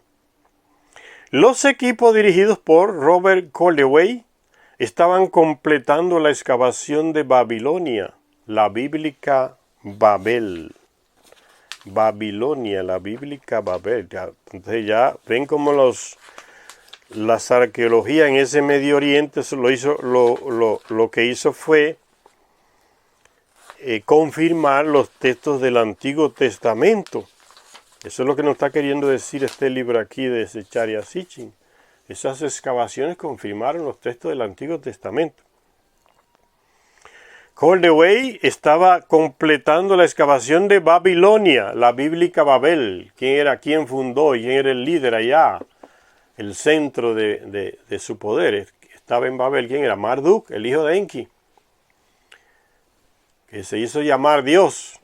los equipos dirigidos por Robert Calloway estaban completando la excavación de Babilonia, la bíblica Babel. Babilonia, la bíblica Babel. Entonces ya ven cómo las arqueologías en ese Medio Oriente lo que hizo fue confirmar los textos del Antiguo Testamento. Eso es lo que nos está queriendo decir este libro aquí de Secharia Sitchin. Esas excavaciones confirmaron los textos del Antiguo Testamento. Calloway estaba completando la excavación de Babilonia, la bíblica Babel. ¿Quién fundó? ¿Quién era el líder allá? El centro de su poder. Estaba en Babel. ¿Quién era? Marduk, el hijo de Enki, que se hizo llamar Dios.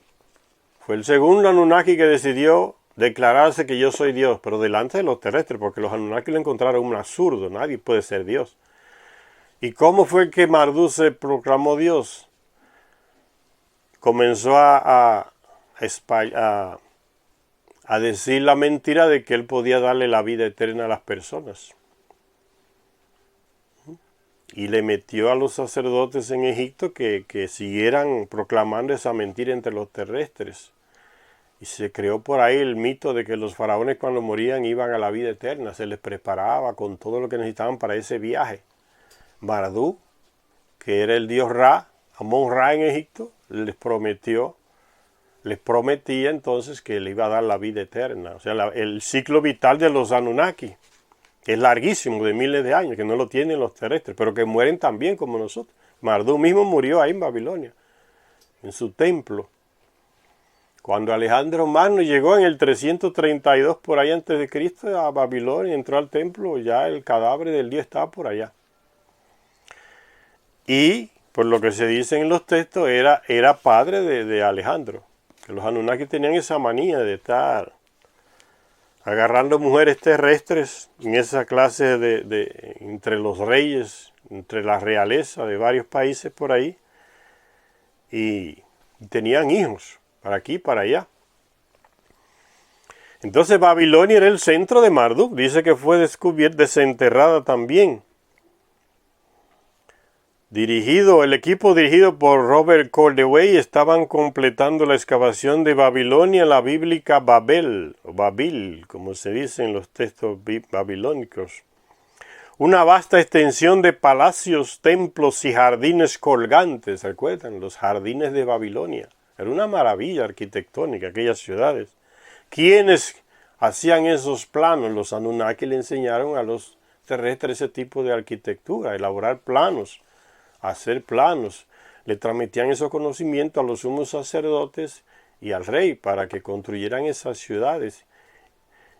Fue el segundo Anunnaki que decidió declararse que yo soy Dios, pero delante de los terrestres, porque los Anunnaki lo encontraron un absurdo, nadie puede ser Dios. ¿Y cómo fue que Marduk se proclamó Dios? Comenzó a decir la mentira de que él podía darle la vida eterna a las personas. Y le metió a los sacerdotes en Egipto que siguieran proclamando esa mentira entre los terrestres. Y se creó por ahí el mito de que los faraones cuando morían iban a la vida eterna. Se les preparaba con todo lo que necesitaban para ese viaje. Marduk, que era el dios Ra, Amón-Ra en Egipto, les prometía entonces que le iba a dar la vida eterna. O sea, el ciclo vital de los Anunnaki es larguísimo, de miles de años, que no lo tienen los terrestres, pero que mueren también como nosotros. Marduk mismo murió ahí en Babilonia, en su templo. Cuando Alejandro Magno llegó en el 332 por ahí antes de Cristo a Babilonia, entró al templo, ya el cadáver del dios estaba por allá. Y, por lo que se dice en los textos, era padre de Alejandro. Que los Anunnaki tenían esa manía de estar agarrando mujeres terrestres en esa clase entre los reyes, entre la realeza de varios países por ahí, y tenían hijos para aquí y para allá. Entonces Babilonia era el centro de Marduk. Dice que fue desenterrada también. El equipo dirigido por Robert Calloway estaban completando la excavación de Babilonia, la bíblica Babel, o Babil, como se dice en los textos babilónicos. Una vasta extensión de palacios, templos y jardines colgantes. ¿Recuerdan? Los jardines de Babilonia. Era una maravilla arquitectónica aquellas ciudades. ¿Quiénes hacían esos planos? Los Anunnaki le enseñaron a los terrestres ese tipo de arquitectura, elaborar planos, hacer planos. Le transmitían esos conocimientos a los sumos sacerdotes y al rey para que construyeran esas ciudades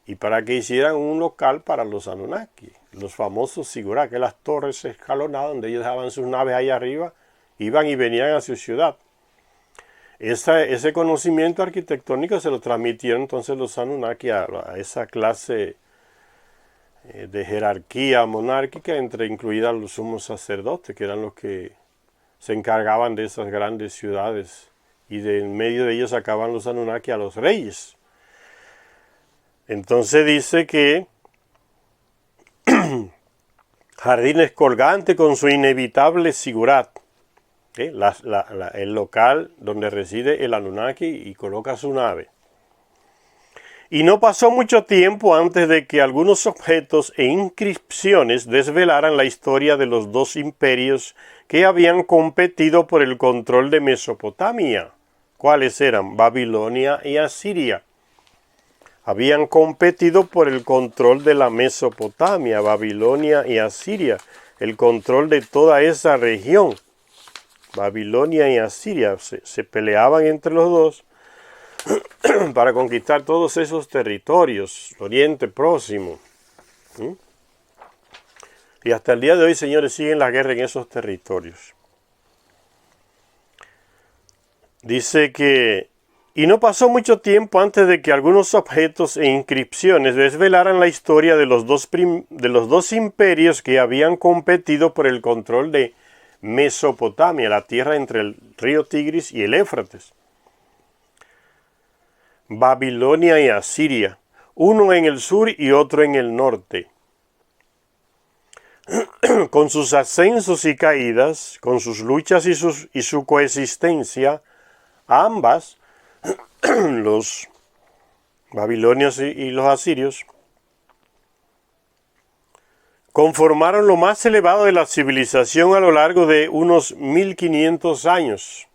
y para que hicieran un local para los Anunnaki, los famosos sigurat, que las torres escalonadas donde ellos dejaban sus naves ahí arriba, iban y venían a su ciudad. ese conocimiento arquitectónico se lo transmitieron entonces los Anunnaki a esa clase de jerarquía monárquica, incluidas los sumos sacerdotes, que eran los que se encargaban de esas grandes ciudades, y en medio de ellos sacaban los Anunnaki a los reyes. Entonces dice que jardines colgantes con su inevitable sigurat, el local donde reside el Anunnaki y coloca su nave. Y no pasó mucho tiempo antes de que algunos objetos e inscripciones desvelaran la historia de los dos imperios que habían competido por el control de Mesopotamia. ¿Cuáles eran? Babilonia y Asiria. Habían competido por el control de la Mesopotamia, Babilonia y Asiria, el control de toda esa región. Babilonia y Asiria se peleaban entre los dos para conquistar todos esos territorios, Oriente Próximo. Y hasta el día de hoy, señores, siguen la guerra en esos territorios. Dice que, y no pasó mucho tiempo antes de que algunos objetos e inscripciones desvelaran la historia de los dos imperios que habían competido por el control de Mesopotamia, la tierra entre el río Tigris y el Éufrates. Babilonia y Asiria, uno en el sur y otro en el norte. Con sus ascensos y caídas, con sus luchas y su coexistencia, ambas, los babilonios y los asirios, conformaron lo más elevado de la civilización a lo largo de unos 1500 años,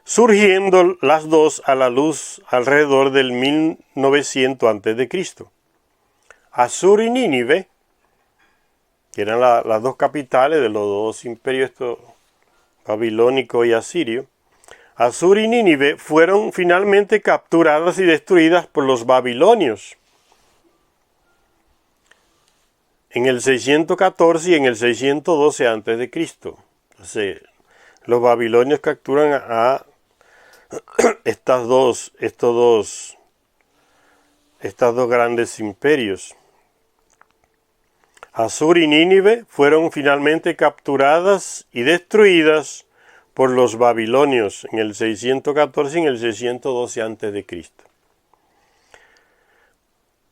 surgiendo las dos a la luz alrededor del 1900 a.C. Asur y Nínive, que eran las dos capitales de los dos imperios babilónico y asirio, Asur y Nínive fueron finalmente capturadas y destruidas por los babilonios en el 614 y en el 612 a.C. Entonces, los babilonios capturan a estos dos grandes imperios. Asur y Nínive fueron finalmente capturadas y destruidas por los babilonios en el 614 y en el 612 a.C.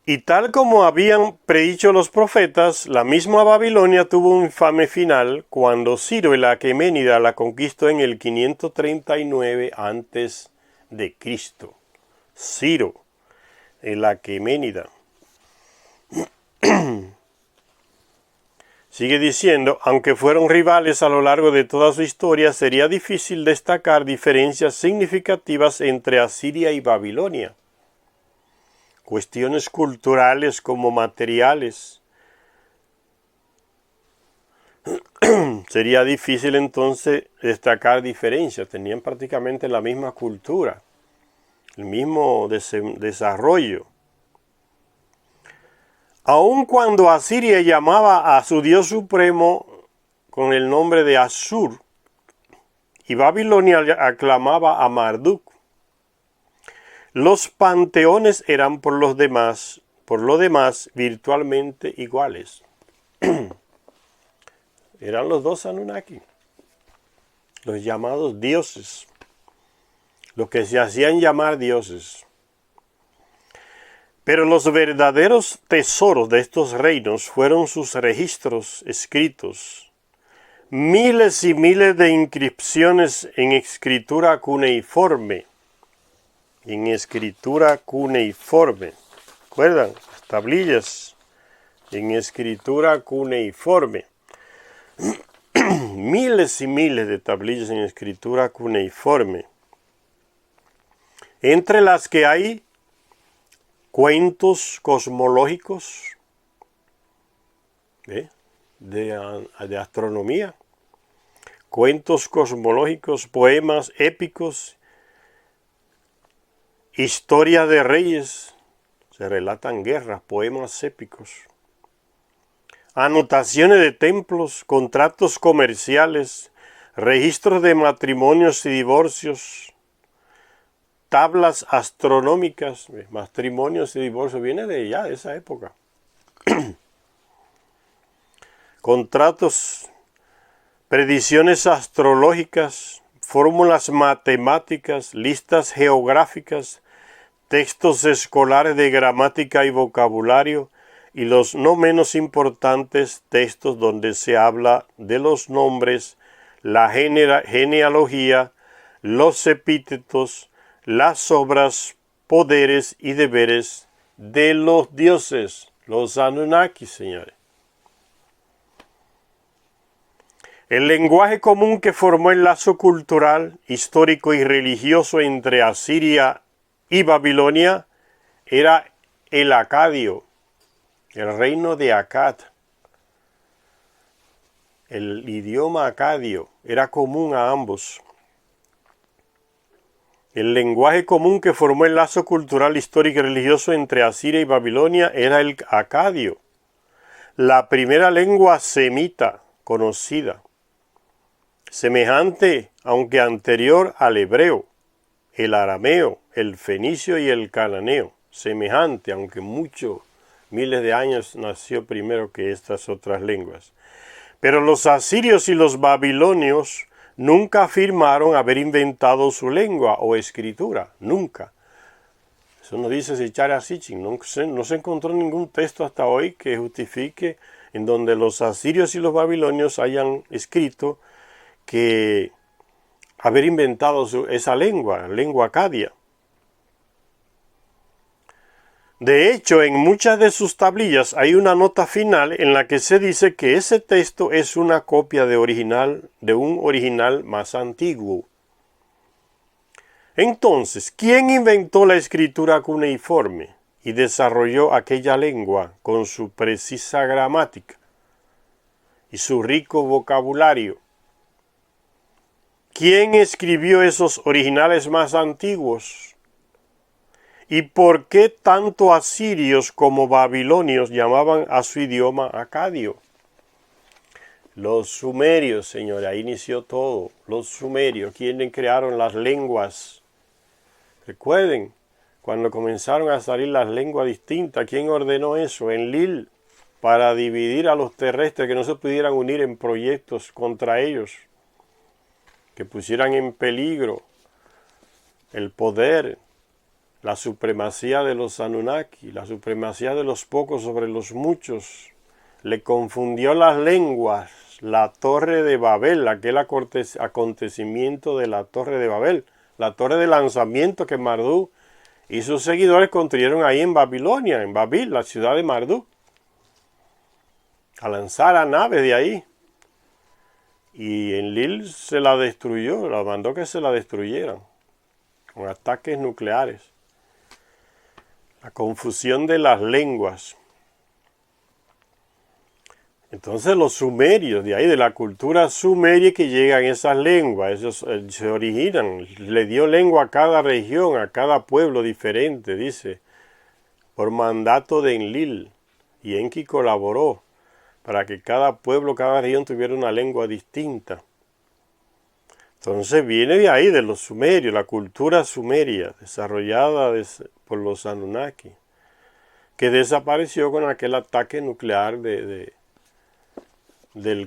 Y tal como habían predicho los profetas, la misma Babilonia tuvo un infame final cuando Ciro el Aqueménida la conquistó en el 539 a.C. Ciro el Aqueménida. Sigue diciendo, aunque fueron rivales a lo largo de toda su historia, sería difícil destacar diferencias significativas entre Asiria y Babilonia. Cuestiones culturales como materiales. Sería difícil entonces destacar diferencias. Tenían prácticamente la misma cultura, el mismo desarrollo. Aun cuando Asiria llamaba a su dios supremo con el nombre de Asur y Babilonia aclamaba a Marduk, los panteones eran por lo demás virtualmente iguales. Eran los dos Anunnaki, los llamados dioses, los que se hacían llamar dioses. Pero los verdaderos tesoros de estos reinos fueron sus registros escritos, miles y miles de inscripciones en escritura cuneiforme. ¿Recuerdan? Las tablillas en escritura cuneiforme. Miles y miles de tablillas en escritura cuneiforme, entre las que hay cuentos cosmológicos de astronomía, cuentos cosmológicos, poemas épicos, historias de reyes, se relatan guerras, poemas épicos, anotaciones de templos, contratos comerciales, registros de matrimonios y divorcios, tablas astronómicas, matrimonios y divorcios, viene de ya, de esa época. Contratos, predicciones astrológicas, fórmulas matemáticas, listas geográficas, textos escolares de gramática y vocabulario, y los no menos importantes textos donde se habla de los nombres, la genealogía, los epítetos, las obras, poderes y deberes de los dioses, los Anunnaki, señores. El lenguaje común que formó el lazo cultural, histórico y religioso entre Asiria y Babilonia era el acadio, el reino de Akkad. El idioma acadio era común a ambos. El lenguaje común que formó el lazo cultural, histórico y religioso entre Asiria y Babilonia era el acadio, la primera lengua semita conocida, semejante, aunque anterior al hebreo, el arameo, el fenicio y el cananeo, semejante, aunque miles de años nació primero que estas otras lenguas. Pero los asirios y los babilonios nunca afirmaron haber inventado su lengua o escritura, nunca. Eso nos dice Zecharia Sitchin, no se encontró ningún texto hasta hoy que justifique en donde los asirios y los babilonios hayan escrito que haber inventado esa lengua, lengua acadia. De hecho, en muchas de sus tablillas hay una nota final en la que se dice que ese texto es una copia de un original más antiguo. Entonces, ¿quién inventó la escritura cuneiforme y desarrolló aquella lengua con su precisa gramática y su rico vocabulario? ¿Quién escribió esos originales más antiguos? ¿Y por qué tanto asirios como babilonios llamaban a su idioma acadio? Los sumerios, señores, ahí inició todo. Los sumerios, quienes crearon las lenguas. Recuerden, cuando comenzaron a salir las lenguas distintas, ¿quién ordenó eso? Enlil, para dividir a los terrestres, que no se pudieran unir en proyectos contra ellos, que pusieran en peligro el poder, la supremacía de los Anunnaki, la supremacía de los pocos sobre los muchos. Le confundió las lenguas, la Torre de Babel, aquel acontecimiento de la Torre de Babel, la torre de lanzamiento que Marduk y sus seguidores construyeron ahí en Babilonia, en Babil, la ciudad de Marduk, a lanzar a naves de ahí. Y Enlil se la destruyó, la mandó que se la destruyeran, con ataques nucleares. La confusión de las lenguas. Entonces los sumerios, de ahí de la cultura sumeria que llegan esas lenguas, esos se originan, le dio lengua a cada región, a cada pueblo diferente, dice, por mandato de Enlil. Y Enki colaboró para que cada pueblo, cada región tuviera una lengua distinta. Entonces viene de ahí, de los sumerios, la cultura sumeria, desarrollada por los Anunnaki, que desapareció con aquel ataque nuclear del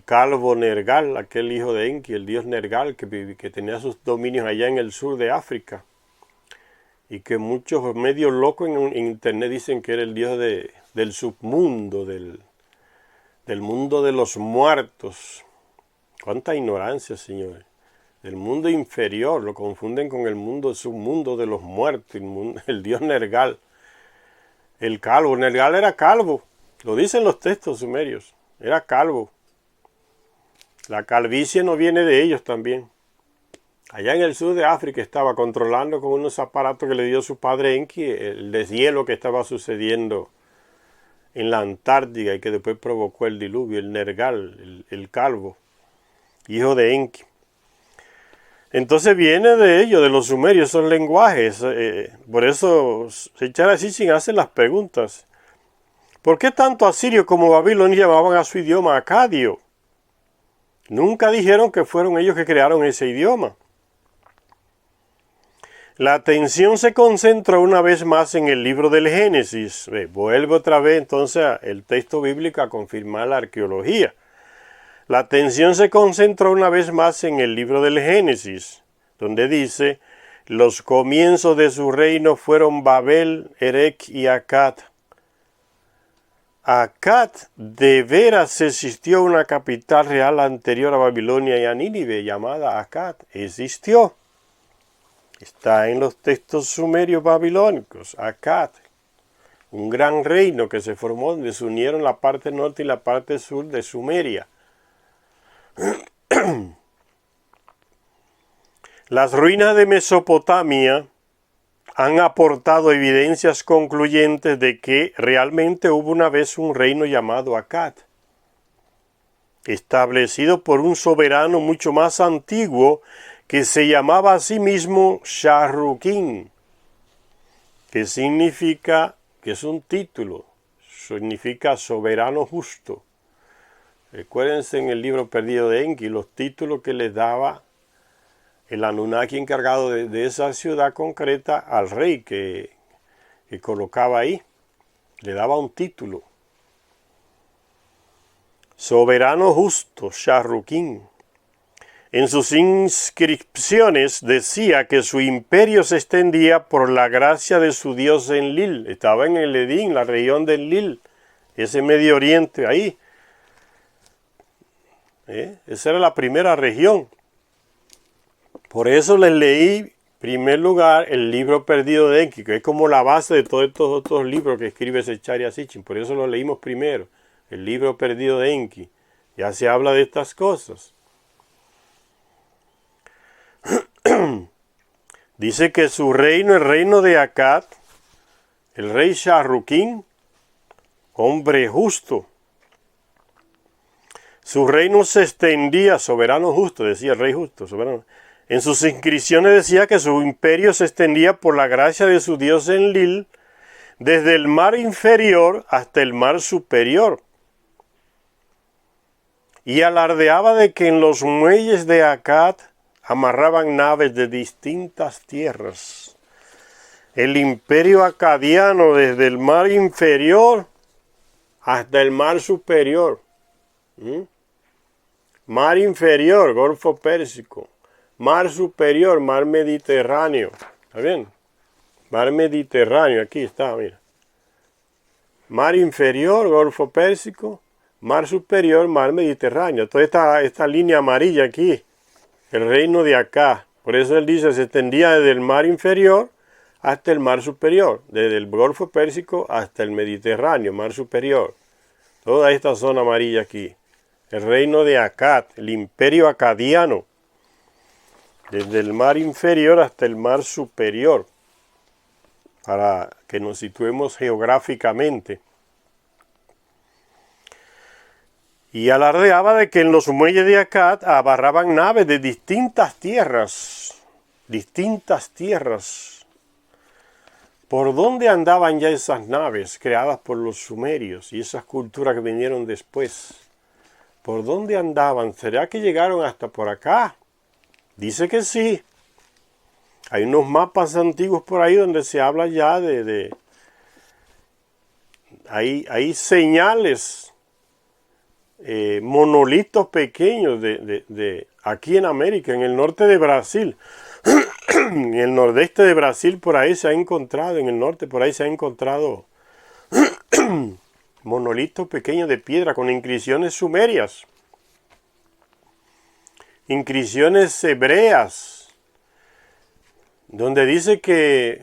calvo Nergal, aquel hijo de Enki, el dios Nergal, que tenía sus dominios allá en el sur de África, y que muchos medios locos en internet dicen que era el dios del submundo, del mundo de los muertos. ¡Cuánta ignorancia, señores! Del mundo inferior, lo confunden con el submundo de los muertos, el dios Nergal. El calvo, Nergal era calvo, lo dicen los textos sumerios, era calvo. La calvicie no viene de ellos también. Allá en el sur de África estaba controlando con unos aparatos que le dio su padre Enki el deshielo que estaba sucediendo en la Antártida y que después provocó el diluvio, el Nergal, el calvo, hijo de Enki. Entonces viene de ellos, de los sumerios, esos lenguajes. Por eso Zecharia Sitchin hace las preguntas. ¿Por qué tanto asirio como babilonios llamaban a su idioma acadio? Nunca dijeron que fueron ellos que crearon ese idioma. La atención se concentró una vez más en el libro del Génesis. Vuelve otra vez entonces el texto bíblico a confirmar la arqueología. La atención se concentró una vez más en el libro del Génesis, donde dice, los comienzos de su reino fueron Babel, Erech y Akkad. Akkad, de veras existió una capital real anterior a Babilonia y a Nínive, llamada Akkad. Existió. Está en los textos sumerios babilónicos, Akkad. Un gran reino que se formó donde se unieron la parte norte y la parte sur de Sumeria. Las ruinas de Mesopotamia han aportado evidencias concluyentes de que realmente hubo una vez un reino llamado Akkad, establecido por un soberano mucho más antiguo que se llamaba a sí mismo Sharrukin, que significa, que es un título, significa soberano justo. Recuérdense en el libro perdido de Enki, los títulos que les daba el Anunnaki encargado de esa ciudad concreta al rey que colocaba ahí. Le daba un título. Soberano justo, Sharrukin. En sus inscripciones decía que su imperio se extendía por la gracia de su dios Enlil. Estaba en el Edín, la región de Enlil, ese Medio Oriente ahí. Esa era la primera región. Por eso les leí, en primer lugar, el libro perdido de Enki, que es como la base de todos estos otros libros que escribe Zecharia Sitchin. Por eso lo leímos primero, el libro perdido de Enki. Ya se habla de estas cosas. Dice que su reino, el reino de Akkad, el rey Sharrukin, hombre justo. Su reino se extendía, soberano justo, decía el rey justo, soberano. En sus inscripciones decía que su imperio se extendía por la gracia de su dios Enlil, desde el mar inferior hasta el mar superior. Y alardeaba de que en los muelles de Akkad amarraban naves de distintas tierras. El imperio acadiano desde el mar inferior hasta el mar superior. Mar inferior, Golfo Pérsico. Mar superior, mar Mediterráneo. ¿Está bien? Mar Mediterráneo, aquí está, mira. Mar inferior, Golfo Pérsico. Mar superior, mar Mediterráneo. Toda esta línea amarilla aquí. El reino de Akkad. Por eso él dice, se extendía desde el mar inferior hasta el mar superior. Desde el Golfo Pérsico hasta el Mediterráneo, mar superior. Toda esta zona amarilla aquí. El reino de Akkad, el imperio acadiano. Desde el mar inferior hasta el mar superior. Para que nos situemos geográficamente. Y alardeaba de que en los muelles de Akkad abarraban naves de distintas tierras. Distintas tierras. ¿Por dónde andaban ya esas naves creadas por los sumerios y esas culturas que vinieron después? ¿Por dónde andaban? ¿Será que llegaron hasta por acá? Dice que sí. Hay unos mapas antiguos por ahí donde se habla ya hay señales, monolitos pequeños de aquí en América, en el norte de Brasil. En el nordeste de Brasil por ahí se ha encontrado, en el norte por ahí se ha encontrado monolitos pequeños de piedra con inscripciones sumerias. Inscripciones hebreas, donde dice que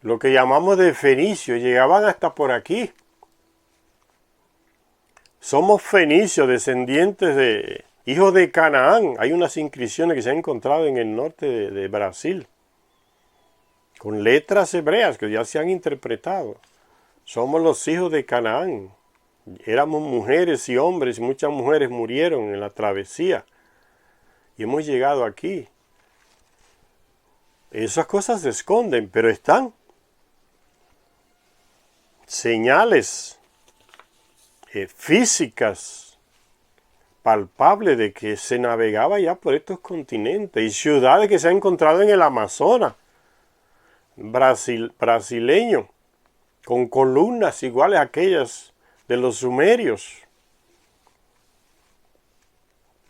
lo que llamamos de fenicios llegaban hasta por aquí. Somos fenicios, descendientes de hijos de Canaán. Hay unas inscripciones que se han encontrado en el norte de Brasil, con letras hebreas que ya se han interpretado. Somos los hijos de Canaán. Éramos mujeres y hombres, y muchas mujeres murieron en la travesía. Y hemos llegado aquí. Esas cosas se esconden, pero están. Señales físicas, palpable de que se navegaba ya por estos continentes y ciudades que se han encontrado en el Amazonas brasileño, con columnas iguales a aquellas de los sumerios,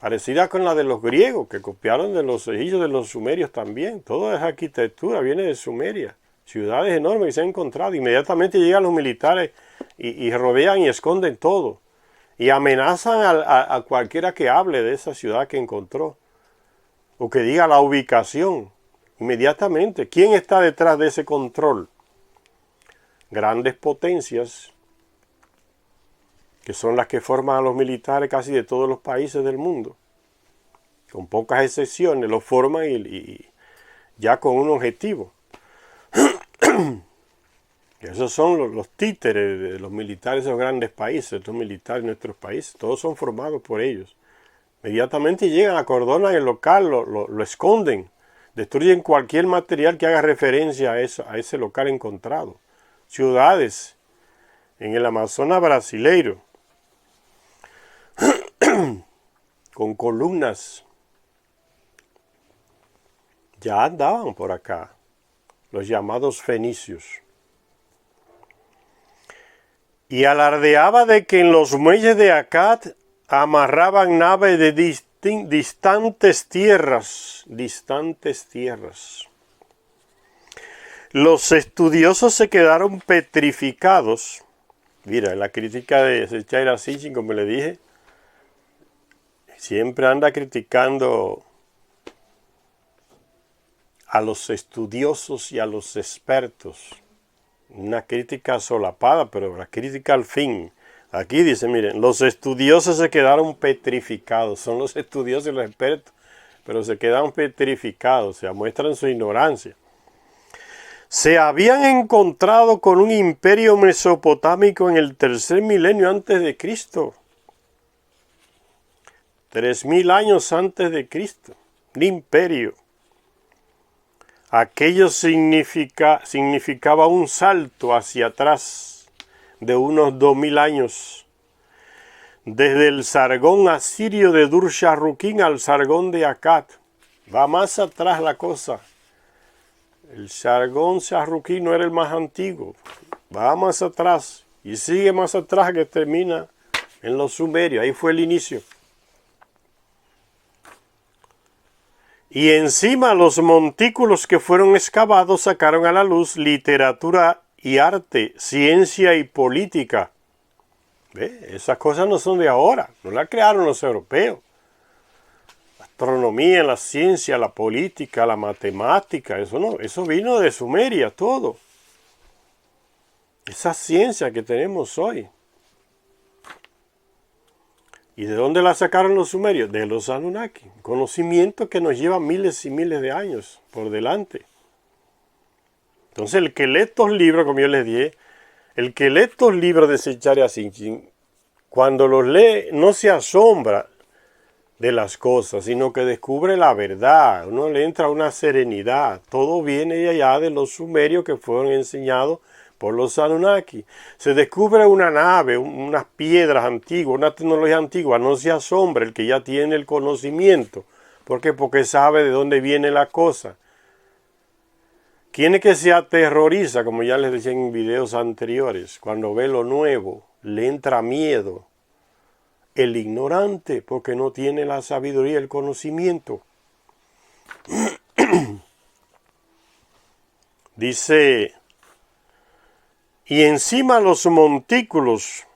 parecida con la de los griegos, que copiaron de los egipcios, de los sumerios también. Toda esa arquitectura viene de Sumeria. Ciudades enormes que se han encontrado. Inmediatamente llegan los militares y rodean y esconden todo. Y amenazan a cualquiera que hable de esa ciudad que encontró. O que diga la ubicación. Inmediatamente. ¿Quién está detrás de ese control? Grandes potencias, que son las que forman a los militares casi de todos los países del mundo. Con pocas excepciones, los forman y ya con un objetivo. Esos son los títeres de los militares de los grandes países, los militares de nuestros países, todos son formados por ellos. Inmediatamente llegan, acordonan el local, lo esconden, destruyen cualquier material que haga referencia a ese local encontrado. Ciudades en el Amazonas brasileiro, con columnas, ya andaban por acá, los llamados fenicios. Y alardeaba de que en los muelles de Akkad amarraban naves de distantes tierras. Los estudiosos se quedaron petrificados. Mira, la crítica de Sechaira Sitchin, como le dije, siempre anda criticando a los estudiosos y a los expertos. Una crítica solapada, pero la crítica al fin. Aquí dice, miren, los estudiosos se quedaron petrificados. Son los estudiosos y los expertos, pero se quedaron petrificados, o sea, muestran su ignorancia. Se habían encontrado con un imperio mesopotámico en el 3.000 milenio antes de Cristo. 3.000 años antes de Cristo. Un imperio. Aquello significaba un salto hacia atrás de unos 2.000 años. Desde el Sargón asirio de Dur-Sharrukin al Sargón de Akkad. Va más atrás la cosa. El Sargón Sharrukin no era el más antiguo. Va más atrás. Y sigue más atrás que termina en los sumerios. Ahí fue el inicio. Y encima los montículos que fueron excavados sacaron a la luz literatura y arte, ciencia y política. ¿Ve? Esas cosas no son de ahora, no las crearon los europeos. La astronomía, la ciencia, la política, la matemática, eso vino de Sumeria, todo. Esa ciencia que tenemos hoy. ¿Y de dónde la sacaron los sumerios? De los Anunnaki. Conocimiento que nos lleva miles y miles de años por delante. Entonces el que lee estos libros, como yo les dije, el que lee estos libros de Secharia Sitchin, cuando los lee no se asombra de las cosas, sino que descubre la verdad. Uno le entra una serenidad. Todo viene de allá de los sumerios que fueron enseñados por los Anunnaki. Se descubre una nave, unas piedras antiguas, una tecnología antigua. No se asombra el que ya tiene el conocimiento. ¿Por qué? Porque sabe de dónde viene la cosa. ¿Quién es que se aterroriza, como ya les decía en videos anteriores? Cuando ve lo nuevo, le entra miedo. El ignorante, porque no tiene la sabiduría, el conocimiento. Dice... Y encima los montículos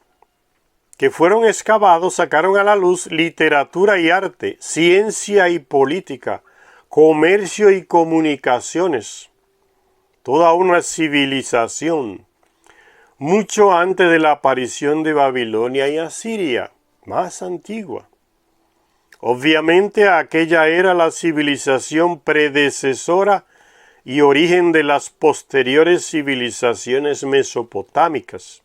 que fueron excavados sacaron a la luz literatura y arte, ciencia y política, comercio y comunicaciones. Toda una civilización, mucho antes de la aparición de Babilonia y Asiria, más antigua. Obviamente aquella era la civilización predecesora y origen de las posteriores civilizaciones mesopotámicas.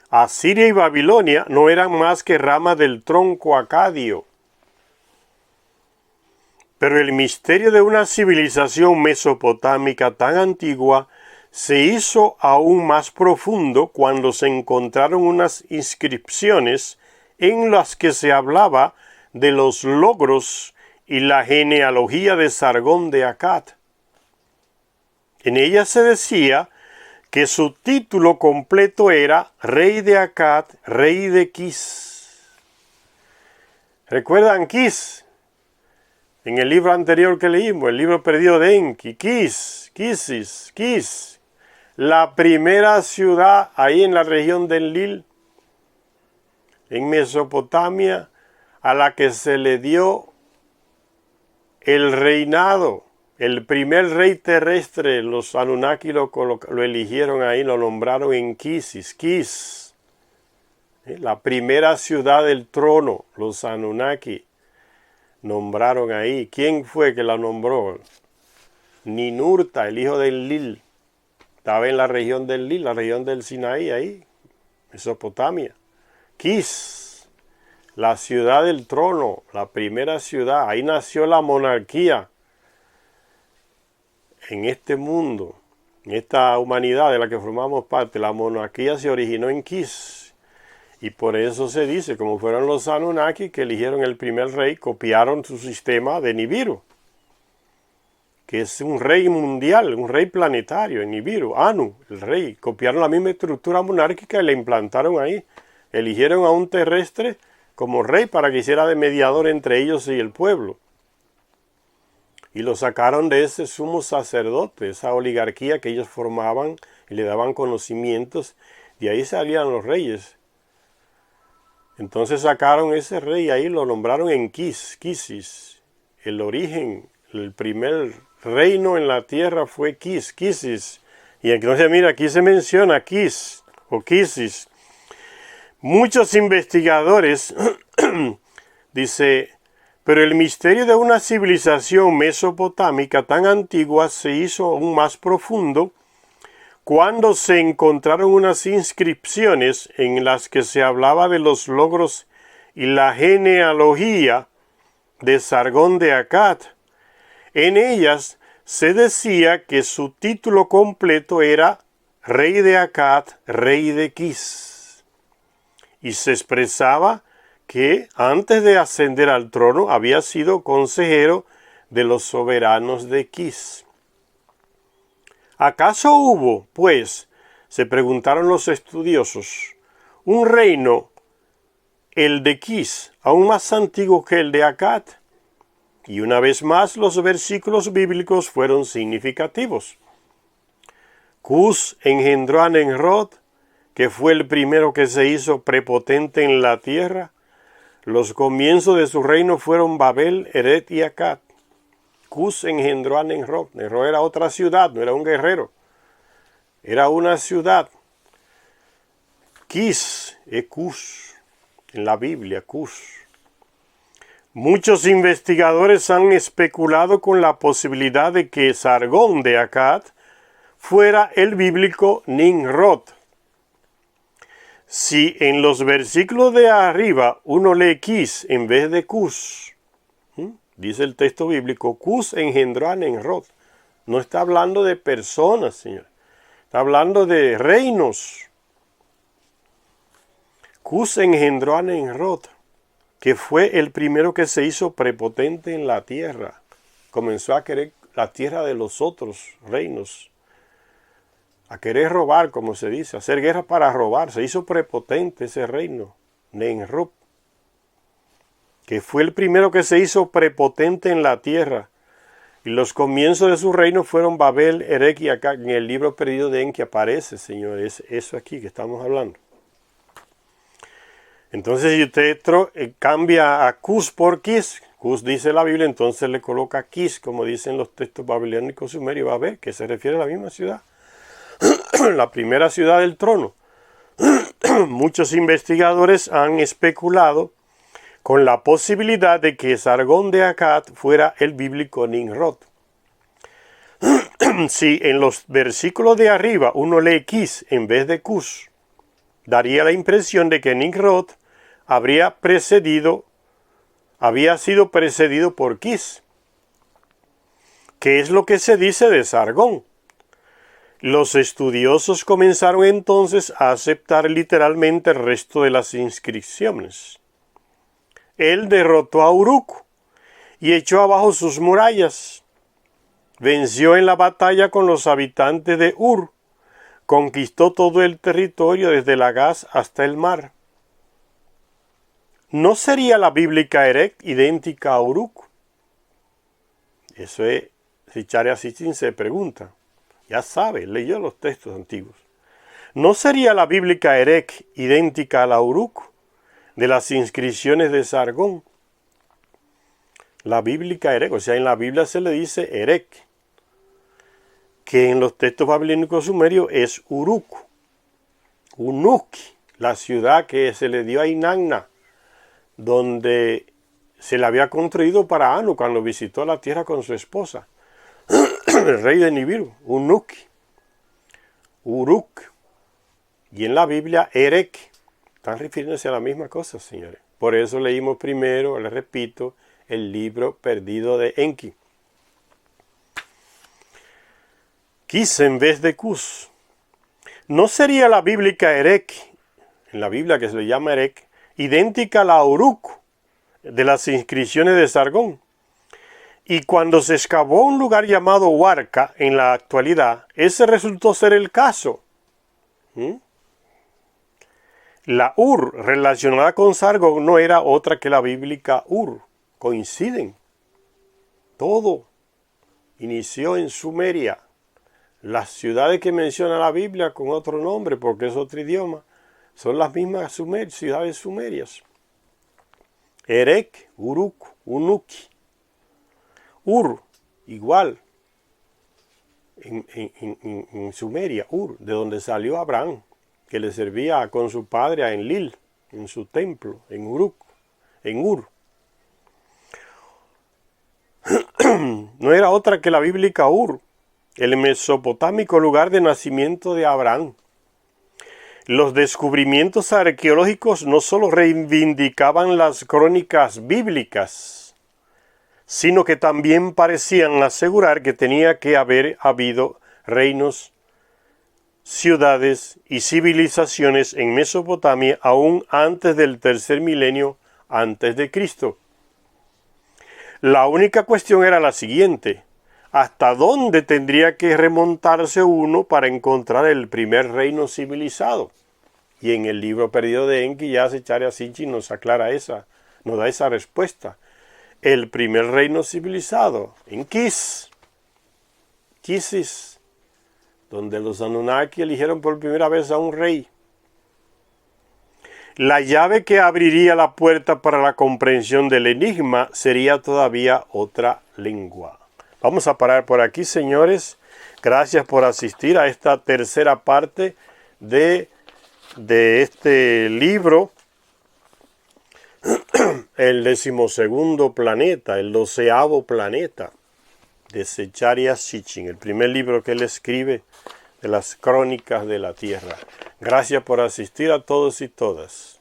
Asiria y Babilonia no eran más que ramas del tronco acadio. Pero el misterio de una civilización mesopotámica tan antigua se hizo aún más profundo cuando se encontraron unas inscripciones en las que se hablaba de los logros y la genealogía de Sargón de Akkad. En ella se decía que su título completo era Rey de Akkad, Rey de Kis. ¿Recuerdan Kis? En el libro anterior que leímos, el libro perdido de Enki, Kis, la primera ciudad ahí en la región del Nil, en Mesopotamia, a la que se le dio el reinado. El primer rey terrestre, los Anunnaki lo eligieron ahí, lo nombraron en Kis, la primera ciudad del trono, los Anunnaki nombraron ahí. ¿Quién fue que la nombró? Ninurta, el hijo del Nil. Estaba en la región del Nil, la región del Sinaí, ahí, Mesopotamia. Kis, la ciudad del trono, la primera ciudad. Ahí nació la monarquía en este mundo, en esta humanidad de la que formamos parte. La monarquía se originó en Kis. Y por eso se dice, como fueron los Anunnaki que eligieron el primer rey, copiaron su sistema de Nibiru, que es un rey mundial, un rey planetario, en Nibiru, Anu, el rey. Copiaron la misma estructura monárquica y la implantaron ahí. Eligieron a un terrestre como rey para que hiciera de mediador entre ellos y el pueblo. Y lo sacaron de ese sumo sacerdote, esa oligarquía que ellos formaban y le daban conocimientos. De ahí salían los reyes. Entonces sacaron ese rey ahí, lo nombraron en Kisis. El origen, el primer reino en la tierra fue Kisis. Y entonces mira, aquí se menciona Kis o Kisis. Muchos investigadores dice, pero el misterio de una civilización mesopotámica tan antigua se hizo aún más profundo cuando se encontraron unas inscripciones en las que se hablaba de los logros y la genealogía de Sargón de Akkad. En ellas se decía que su título completo era Rey de Akkad, Rey de Kis. Y se expresaba que antes de ascender al trono había sido consejero de los soberanos de Kis. ¿Acaso hubo, pues, se preguntaron los estudiosos, un reino, el de Kis, aún más antiguo que el de Akkad? Y una vez más los versículos bíblicos fueron significativos. Cus engendró a Nimrod, que fue el primero que se hizo prepotente en la tierra. Los comienzos de su reino fueron Babel, Eret y Akkad. Cus engendró a Nimrod. Nimrod era otra ciudad, no era un guerrero. Era una ciudad. Kis es Cus, en la Biblia, Cus. Muchos investigadores han especulado con la posibilidad de que Sargón de Akkad fuera el bíblico Nimrod. Si en los versículos de arriba uno lee Kis en vez de Cus, dice el texto bíblico, Cus engendró a Nimrod. No está hablando de personas, señor. Está hablando de reinos. Cus engendró a Nimrod, que fue el primero que se hizo prepotente en la tierra. Comenzó a querer la tierra de los otros reinos. A querer robar, como se dice, hacer guerra para robar. Se hizo prepotente ese reino, Nimrod, que fue el primero que se hizo prepotente en la tierra. Y los comienzos de su reino fueron Babel, Erech y Akkad. En el libro perdido de Enki aparece, Señor, es eso aquí que estamos hablando. Entonces, si usted cambia a Cus por Kis, Cus dice la Biblia, entonces le coloca Kis, como dicen los textos babilónicos sumerios, va a ver que se refiere a la misma ciudad. La primera ciudad del trono. Muchos investigadores han especulado con la posibilidad de que Sargón de Akkad fuera el bíblico Nimrod. Si en los versículos de arriba uno lee Kis en vez de Cus, daría la impresión de que Nimrod había sido precedido por Kis. ¿Qué es lo que se dice de Sargón? Los estudiosos comenzaron entonces a aceptar literalmente el resto de las inscripciones. él derrotó a Uruk y echó abajo sus murallas. Venció en la batalla con los habitantes de Ur. Conquistó todo el territorio desde Lagaz hasta el mar. ¿No sería la bíblica Erech idéntica a Uruk? Eso es, si Zecharia Sitchin se pregunta. Ya sabe, leyó los textos antiguos. ¿No sería la bíblica Erech idéntica a la Uruk de las inscripciones de Sargón? La bíblica Erech, o sea, en la Biblia se le dice Erech, que en los textos babilónicos sumerios es Uruk, Unuki, la ciudad que se le dio a Inanna, donde se le había construido para Anu cuando visitó la tierra con su esposa, el rey de Nibiru, Unuki, Uruk, y en la Biblia Erech, están refiriéndose a la misma cosa, señores. Por eso leímos primero, les repito, el libro perdido de Enki. Kis en vez de Cus. ¿No sería la bíblica Erech, en la Biblia que se le llama Erech, idéntica a la Uruk de las inscripciones de Sargón? Y cuando se excavó un lugar llamado Huarca en la actualidad, ese resultó ser el caso. La Ur relacionada con Sargón no era otra que la bíblica Ur. Coinciden. Todo inició en Sumeria. Las ciudades que menciona la Biblia con otro nombre, porque es otro idioma, son las mismas ciudades sumerias. Erech, Uruk, Unuki. Ur, igual, en Sumeria, Ur, de donde salió Abraham, que le servía con su padre a Enlil, en su templo, en Uruk, en Ur. No era otra que la bíblica Ur, el mesopotámico lugar de nacimiento de Abraham. Los descubrimientos arqueológicos no solo reivindicaban las crónicas bíblicas, sino que también parecían asegurar que tenía que haber habido reinos, ciudades y civilizaciones en Mesopotamia aún antes del tercer milenio antes de Cristo. La única cuestión era la siguiente: ¿hasta dónde tendría que remontarse uno para encontrar el primer reino civilizado? Y en el libro perdido de Enki ya Zecharia Sitchin nos aclara nos da esa respuesta. El primer reino civilizado, en Kisis, donde los Anunnaki eligieron por primera vez a un rey. La llave que abriría la puerta para la comprensión del enigma sería todavía otra lengua. Vamos a parar por aquí, señores. Gracias por asistir a esta tercera parte de este libro, el 12º planeta, el 12º planeta de Zecharia Sitchin, el primer libro que él escribe de las crónicas de la Tierra. Gracias por asistir a todos y todas.